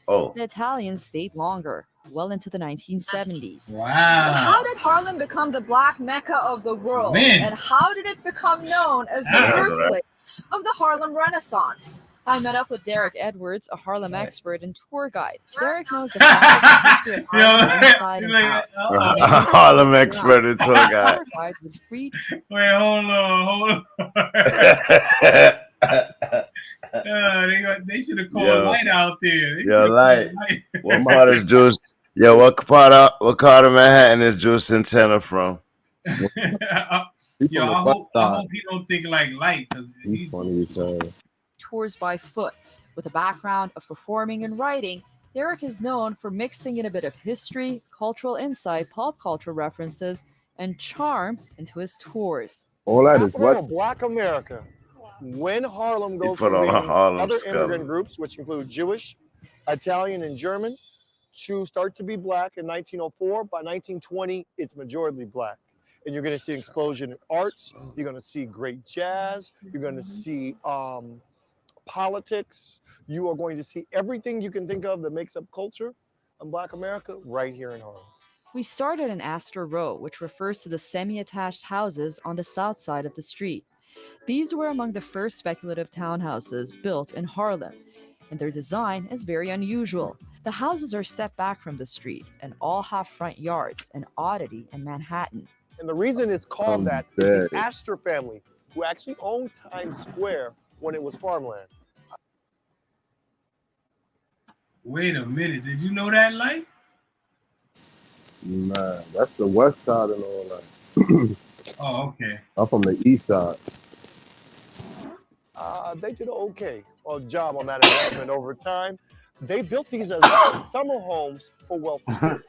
Oh. The Italians stayed longer, well into the 1970s. And Wow. how did Harlem become the black mecca of the world? Man. And how did it become known as the Ah. birthplace of the Harlem Renaissance? I met up with Derek Edwards, a Harlem expert and tour guide. Derek knows the history of Harlem inside and out. Harlem expert and tour guide. Tour guide with free Wait, hold on. They should have called Yo. Light out there. They Yo, shoulda Light. called Light. What part is Juice? Yo, what part of Manhattan is Juice Santana from? He Yo, from the I west hope side. he don't think like Light, because He's funny as hell. tours by foot. With a background of performing and writing, Derek is known for mixing in a bit of history, cultural insight, pop culture references, and charm into his tours. All that is Capital of west. Black America. When Harlem goes put from on a being Harlem other skull. immigrant groups, which include Jewish, Italian, and German, to start to be black in 1904. By 1920, it's majority black. And you're going to see an explosion in arts. You're going to see great jazz. You're going to see politics. You are going to see everything you can think of that makes up culture in Black America right here in Harlem. We started in Astor Row, which refers to the semi-attached houses on the south side of the street. These were among the first speculative townhouses built in Harlem, and their design is very unusual. The houses are set back from the street and all have front yards, an oddity in Manhattan. And the reason it's called I'm that is the dead. Astor family, who actually owned Times Square when it was farmland. Wait a minute. Did you know that, Light? Man, that's the west side and all that. Oh, okay. I'm from the east side. They did okay job on that investment over time. They built these as summer homes for wealthy people.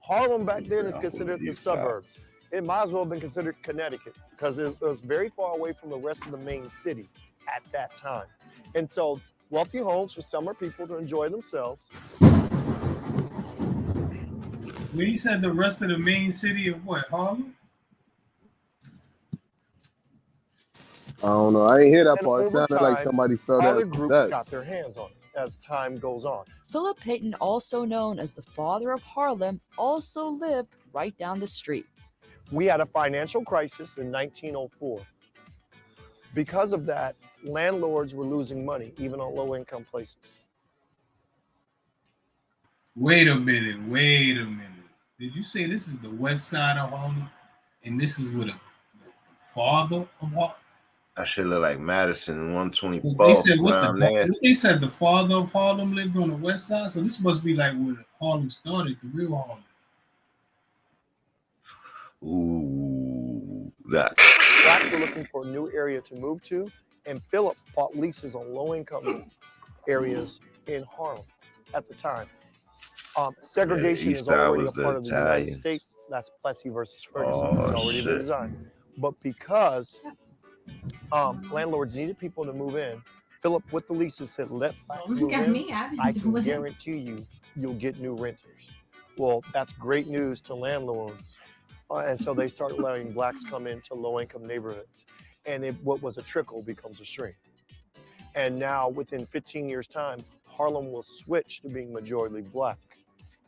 Harlem back then is considered the suburbs. It might as well have been considered Connecticut because it was very far away from the rest of the main city at that time. And so wealthy homes for summer people to enjoy themselves. When you said the rest of the main city of what, Harlem? I don't know. I ain't hear that And part. It over sounded like time, somebody felt other that. groups got their hands on it as time goes on. Philip Payton, also known as the father of Harlem, also lived right down the street. We had a financial crisis in 1904. Because of that, landlords were losing money, even on low-income places. Wait a minute. Did you say this is the west side of Harlem? And this is where the father of Harlem? That shit look like Madison 124 They said around there. they said the father of Harlem lived on the west side, so this must be like where Harlem started, the real Harlem. Ooh, that. Blacks were looking for a new area to move to, and Philip bought leases on low-income areas in Harlem at the time. Segregation is East Side already was a part of the United Italian. States. That's Plessy versus Ferguson. Oh, it's already been shit. designed. But because landlords needed people to move in, Philip, with the leases, said, let blacks Look move at in. me, I didn't I do can it. guarantee you'll get new renters. Well, that's great news to landlords. And so they started letting blacks come into low-income neighborhoods. And what was a trickle becomes a stream. And now, within 15 years' time, Harlem will switch to being majority black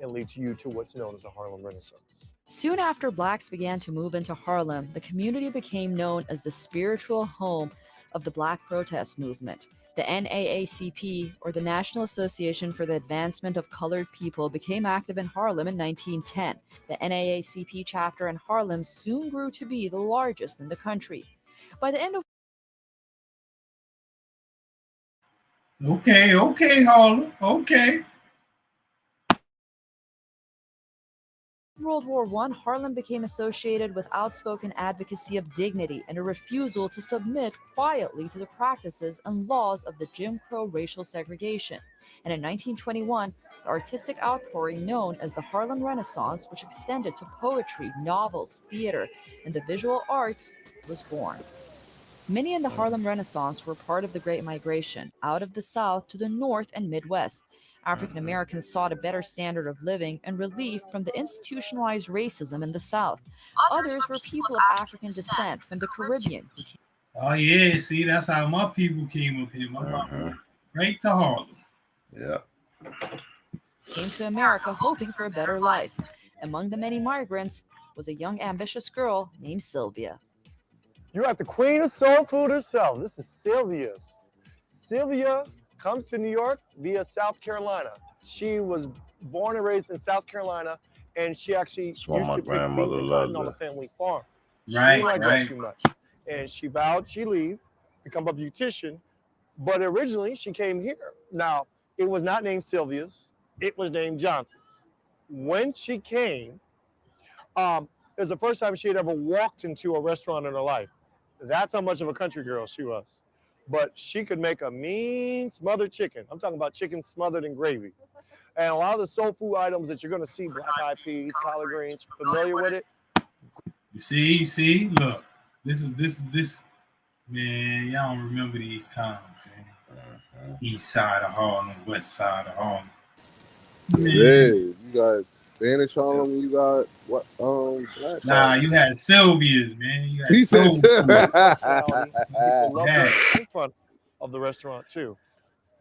and lead you to what's known as the Harlem Renaissance. Soon after blacks began to move into Harlem, the community became known as the spiritual home of the Black protest movement. The NAACP, or the National Association for the Advancement of Colored People, became active in Harlem in 1910. The NAACP chapter in Harlem soon grew to be the largest in the country. By the end of Okay, Harlem. Okay. World War I, Harlem became associated with outspoken advocacy of dignity and a refusal to submit quietly to the practices and laws of the Jim Crow racial segregation. And in 1921, the artistic outpouring known as the Harlem Renaissance, which extended to poetry, novels, theater, and the visual arts, was born. Many in the Harlem Renaissance were part of the Great Migration out of the South to the North and Midwest. African Americans sought a better standard of living and relief from the institutionalized racism in the South. Others were people of African descent from the Caribbean. Oh yeah, see, that's how my people came up here. My mama, right to Harlem. Yeah. Came to America hoping for a better life. Among the many migrants was a young ambitious girl named Sylvia. You're at the queen of soul food herself. This is Sylvia's. Sylvia comes to New York via South Carolina. She was born and raised in South Carolina, and she actually used to pick beans and cotton on the family farm. Right, She didn't like that right. too much. And she vowed she'd leave, become a beautician, but originally she came here. Now, it was not named Sylvia's, it was named Johnson's. When she came, it was the first time she had ever walked into a restaurant in her life. That's how much of a country girl she was. But she could make a mean smothered chicken. I'm talking about chicken smothered in gravy. And a lot of the soul food items that you're going to see, black-eyed peas, collard greens, familiar with it? You see, look, this is, man, y'all don't remember these times, man. East side of Harlem, west side of Harlem. Man. Hey, you got Spanish Harlem, you got what? Nah, you had Sylvia's, man. You had He said soul food. People love the in front of the restaurant too.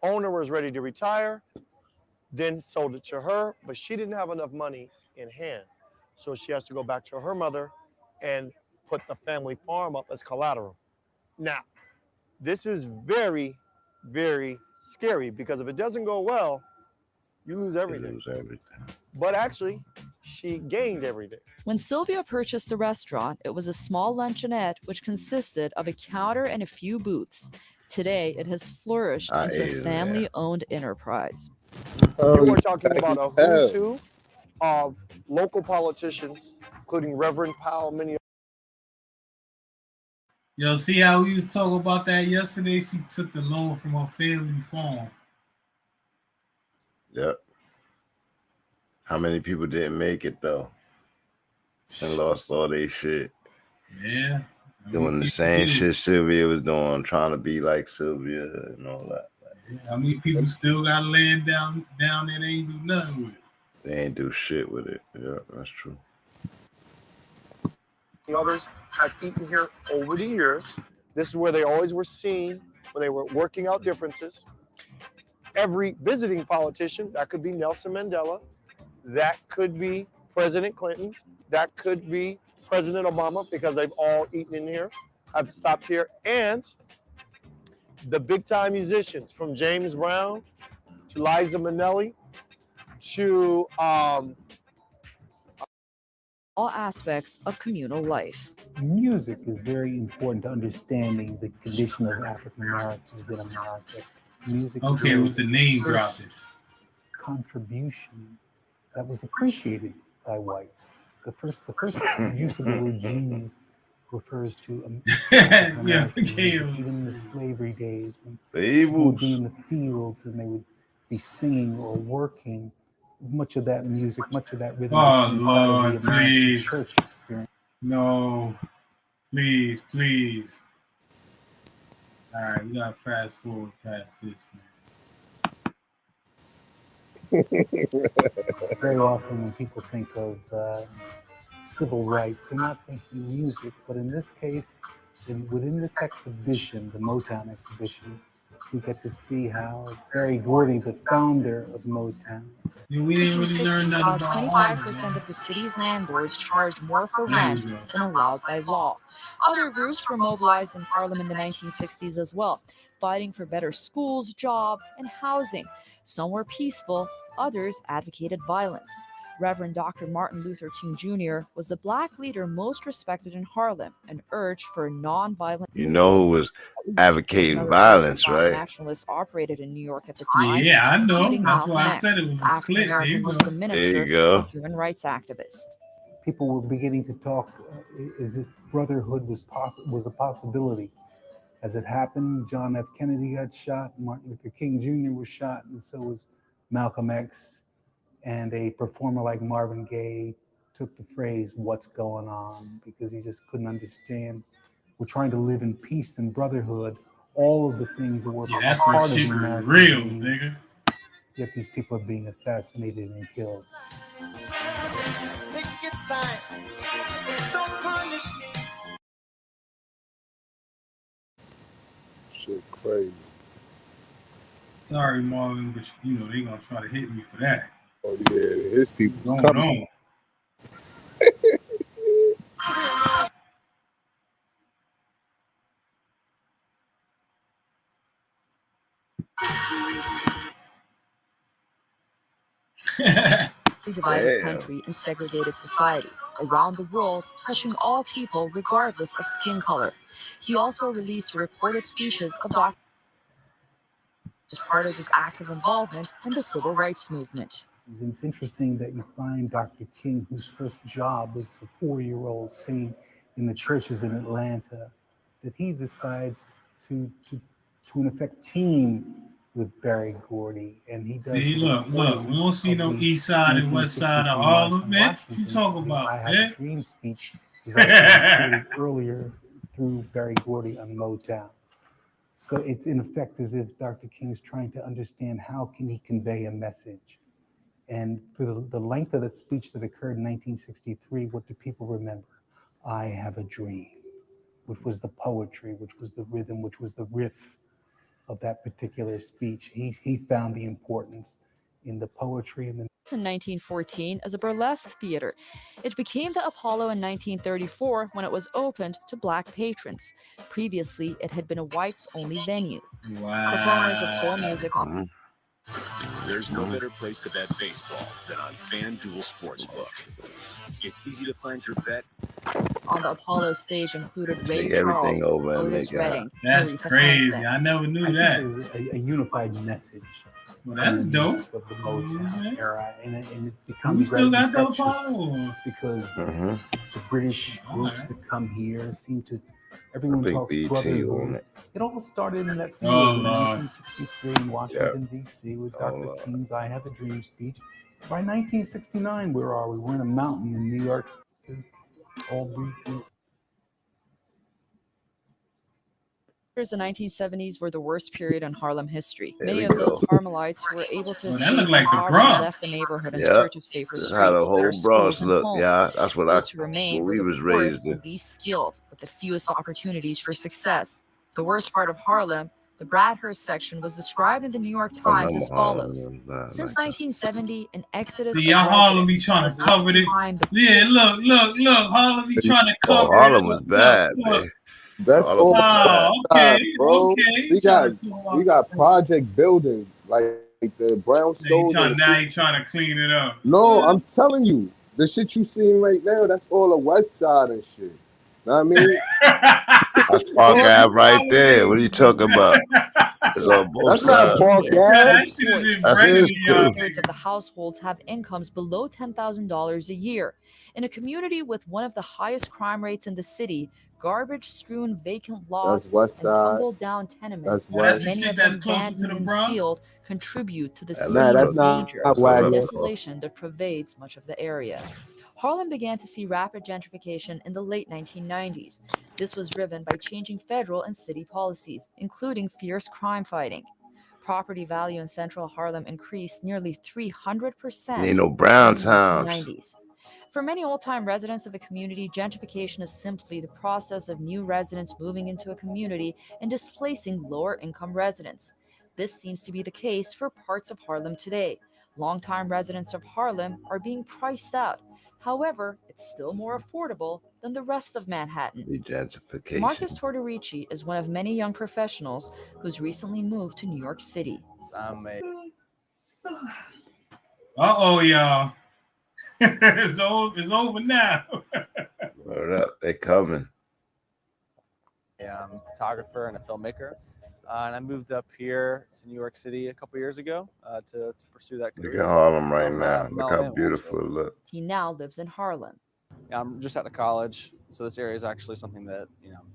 Owner was ready to retire, then sold it to her, but she didn't have enough money in hand. So she has to go back to her mother and put the family farm up as collateral. Now, this is very, very scary because if it doesn't go well, you lose everything. But actually, she gained everything. When Sylvia purchased the restaurant, it was a small luncheonette which consisted of a counter and a few booths. Today, it has flourished into a family-owned enterprise. You were talking about a who's who of local politicians, including Reverend Powell, many. Yo, see how we was talking about that yesterday? She took the loan from her family farm. Yep. How many people didn't make it though? And lost all their shit. Yeah. Doing the same shit Sylvia was doing, trying to be like Sylvia and all that. How many people still got land down there they ain't do nothing with it? They ain't do shit with it. Yeah, that's true. The others have eaten here over the years. This is where they always were seen when they were working out differences. Every visiting politician, that could be Nelson Mandela, that could be President Clinton, that could be President Obama, because they've all eaten in here, have stopped here, and the big time musicians from James Brown to Liza Minnelli to all aspects of communal life. Music is very important to understanding the condition of African Americans in America. Music Okay, with the name dropping. Contribution that was appreciated by whites. The first use of the word genius refers to even in the slavery days when people would be in the fields and they would be singing or working. Much of that music, much of that rhythm. Oh Lord, please. Church experience. No, please. All right, we gotta fast forward past this, man. Very often when people think of civil rights, they're not thinking music, but in this case, within this exhibition, the Motown exhibition, we get to see how Barry Gordy, the founder of Motown, we didn't really learn nothing about 25% of the city's landlords charged more for rent than allowed by law. Other groups were mobilized in Harlem in the 1960s as well, fighting for better schools, job, and housing. Some were peaceful, others advocated violence. Reverend Dr. Martin Luther King Jr. was the black leader most respected in Harlem and urged for a non-violent. You know who was advocating violence, right? Nationalists operated in New York at the time. Yeah, I know. including That's why I Malcolm said X, it was a split. There African-American you go. Muslim minister There you go. and human rights activist. people were beginning to talk as if brotherhood was a possibility. As it happened, John F. Kennedy got shot, Martin Luther King Jr. was shot, and so was Malcolm X. And a performer like Marvin Gaye took the phrase, "What's going on?" because he just couldn't understand. We're trying to live in peace and brotherhood, all of the things that were that's part what of the shit American real, dream. nigga. Yet these people are being assassinated and killed. Don't punish me. Shit crazy. Sorry, Marvin, but you know they gonna try to hit me for that. Oh yeah, his people What's going coming. on? Divided country and segregated society around the world, touching all people regardless of skin color. He also released the recorded speeches of Dr. as part of his active involvement in the civil rights movement. It's interesting that you find Dr. King, whose first job was as a 4-year-old singing in the churches in Atlanta, that he decides to in effect team with Barry Gordy, and he does. See, look, we don't see no east side and west side of Harlem, man. What you talking about, I Have man? a Dream speech was actually recorded earlier through Barry Gordy on Motown. So it's in effect as if Dr. King is trying to understand how can he convey a message. And for the length of that speech that occurred in 1963, what do people remember? I Have a Dream, which was the poetry, which was the rhythm, which was the riff of that particular speech. He found the importance in the poetry and the In 1914 as a burlesque theater. It became the Apollo in 1934 when it was opened to Black patrons. Previously, it had been a whites-only venue. Wow. Performers of soul music on There's no better place to bet baseball than on FanDuel Sportsbook. It's easy to find your bet. On the Apollo stage included Ray Take Charles, everything over and Otis make it. Redding, That's Aretha crazy. Franklin. I never knew I that. think there's a unified message. Well, that's dope. Of the Motown era, and it We becomes still very got the infectious Apollo. because the British groups that come here seem to. Everyone I think talks BT brotherhood. on it. It all started in that Oh, field in Lord. 1963 in Washington, D.C. with Dr. King's I Have a Dream speech. By 1969, where are we? We're in a mountain in New York City. All briefly. The 1970s were the worst period in Harlem history. There Many we of those go. Harlemites who were able to Well, that escape look from like the poverty Bronx. left the neighborhood in Yeah, search of safer this streets, is how the better whole schools, Bronx and look. homes. Yeah, that's what Those who remained what were we the was poorest raised in. and least skilled, with the fewest opportunities for success. The worst part of Harlem, the Bradhurst section, was described in the New York Times as follows. Since 1970, an exodus See, y'all of Harlem be residents trying has to left cover it. behind the Yeah, look. Harlem be trying to Oh, cover Harlem it. was Look. bad, man. That's Harlem all was bad. Oh, okay, bro. okay. We got project buildings like the brownstones. Now you trying to clean it up. No, I'm telling you, the shit you seeing right now, that's all the west side and shit. Know what I mean? That's Park Ave right there. What are you talking about? It's on both That's not sides. Park Ave. That's his too. Two-thirds of the households have incomes below $10,000 a year. In a community with one of the highest crime rates in the city, garbage-strewn vacant lots west and side. tumbled-down tenements, That's west. many of them abandoned and sealed, contribute to the Nah, scene that's of not danger Wagner. and desolation that pervades much of the area. Harlem began to see rapid gentrification in the late 1990s. This was driven by changing federal and city policies, including fierce crime fighting. Property value in central Harlem increased nearly 300% Ain't no brown in the towns. 1990s. For many old-time residents of a community, gentrification is simply the process of new residents moving into a community and displacing lower-income residents. This seems to be the case for parts of Harlem today. Longtime residents of Harlem are being priced out. However, it's still more affordable than the rest of Manhattan. The gentrification. Marcus Tortorici is one of many young professionals who's recently moved to New York City. Uh-oh, y'all. It's over now. Word up, they coming. Yeah, I'm a photographer and a filmmaker, and I moved up here to New York City a couple years ago to pursue that career. Look at Harlem right I'm, now. from Look how Alabama, beautiful actually. it look. He now lives in Harlem. I'm just out of college, so this area is actually something that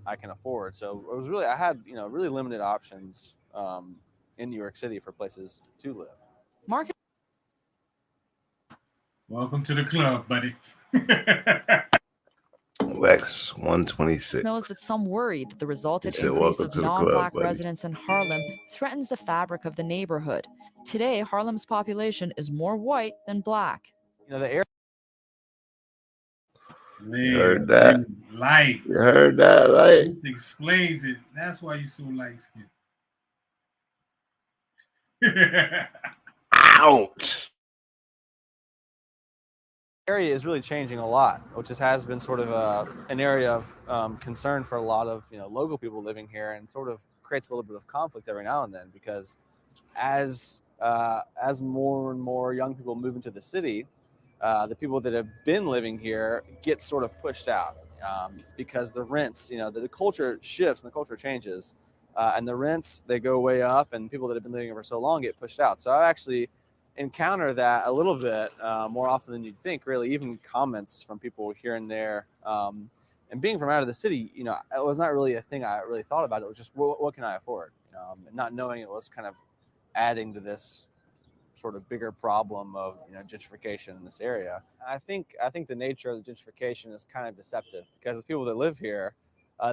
I can afford. So I had really limited options in New York City for places to live. Mark. Welcome to the club, buddy. Lex 126. Knows that some worry that the resultant He said, increase "Welcome of to the club, non-black buddy." residents in Harlem threatens the fabric of the neighborhood. Today, Harlem's population is more white than black. The area. You heard that? Light. You heard that? Light. This explains it. That's why you're so light skinned. Ouch. Area is really changing a lot, which has been sort of an area of concern for a lot of local people living here, and sort of creates a little bit of conflict every now and then, because as more and more young people move into the city, the people that have been living here get sort of pushed out because the rents, the culture shifts and the culture changes, and the rents, they go way up, and people that have been living here for so long get pushed out. So I actually encounter that a little bit more often than you'd think, really, even comments from people here and there. And being from out of the city, it was not really a thing I really thought about. It was just, what can I afford? And not knowing it was kind of adding to this sort of bigger problem of gentrification in this area. I think the nature of the gentrification is kind of deceptive, because the people that live here,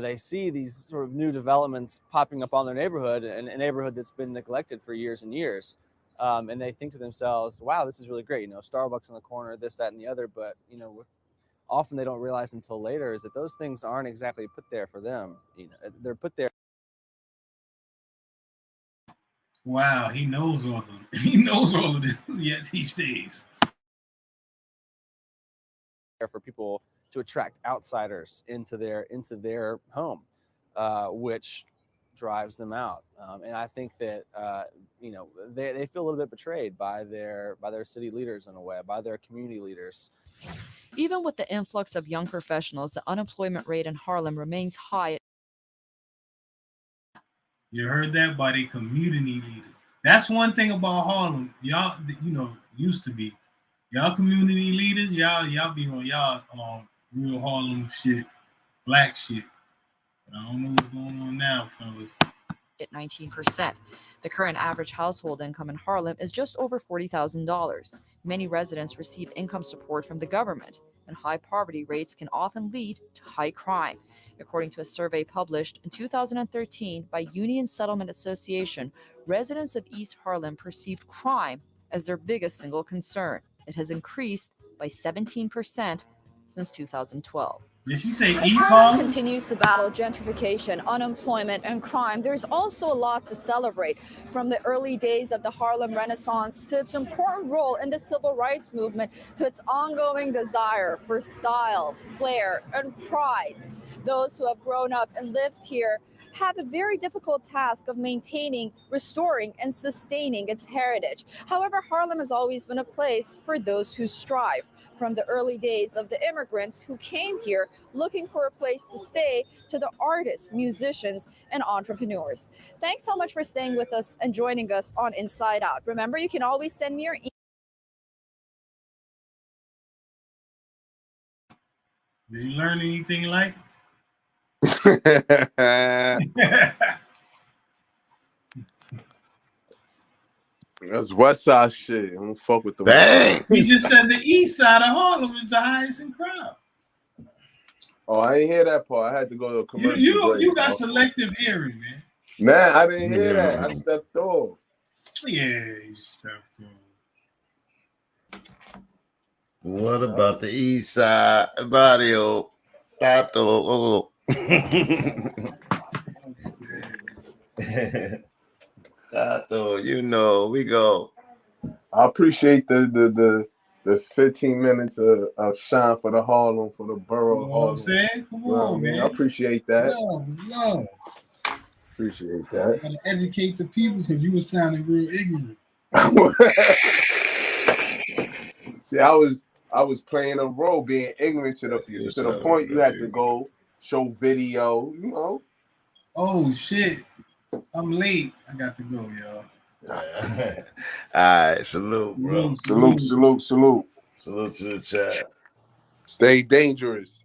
they see these sort of new developments popping up on their neighborhood, and a neighborhood that's been neglected for years and years. And they think to themselves, wow, this is really great. Starbucks on the corner, this, that, and the other. But, often they don't realize until later is that those things aren't exactly put there for them. They're put there. Wow, he knows all of them. He knows all of this, yet he stays. For people to attract outsiders into their home, which drives them out. And I think that they feel a little bit betrayed by their city leaders in a way, by their community leaders. Even with the influx of young professionals, the unemployment rate in Harlem remains high. You heard that, buddy? Community leaders. That's one thing about Harlem. Y'all, used to be. Y'all community leaders, y'all be on y'all real Harlem shit, black shit. But I don't know what's going on now, fellas. At 19%. The current average household income in Harlem is just over $40,000. Many residents receive income support from the government, and high poverty rates can often lead to high crime. According to a survey published in 2013 by Union Settlement Association, residents of East Harlem perceived crime as their biggest single concern. It has increased by 17% since 2012. Did she say As East Harlem Harlem? continues to battle gentrification, unemployment, and crime, there's also a lot to celebrate. From the early days of the Harlem Renaissance to its important role in the civil rights movement to its ongoing desire for style, flair, and pride. Those who have grown up and lived here have a very difficult task of maintaining, restoring, and sustaining its heritage. However, Harlem has always been a place for those who strive. From the early days of the immigrants who came here looking for a place to stay, to the artists, musicians, and entrepreneurs. Thanks so much for staying with us and joining us on Inside Out. Remember, you can always send me your email. Did you learn anything like? That's West Side shit. I don't fuck with the Bang. He just said the east side of Harlem is the highest in crime. Oh, I didn't hear that part. I had to go to a commercial. You got selective hearing, man. Man, I didn't hear that. I stepped off. Yeah, you stepped off. What about the east side? Barrio. Tato. Tato, we go. I appreciate the 15 minutes of shine for the Harlem, for the borough. You know what I'm saying? Come on, man. I appreciate that. Love. Appreciate that. Gotta educate the people because you were sounding real ignorant. See, I was playing a role, being ignorant to the point you had to go show video, Oh shit. I'm late. I got to go, y'all. All right, salute, bro. Salute. Salute to the chat. Stay dangerous.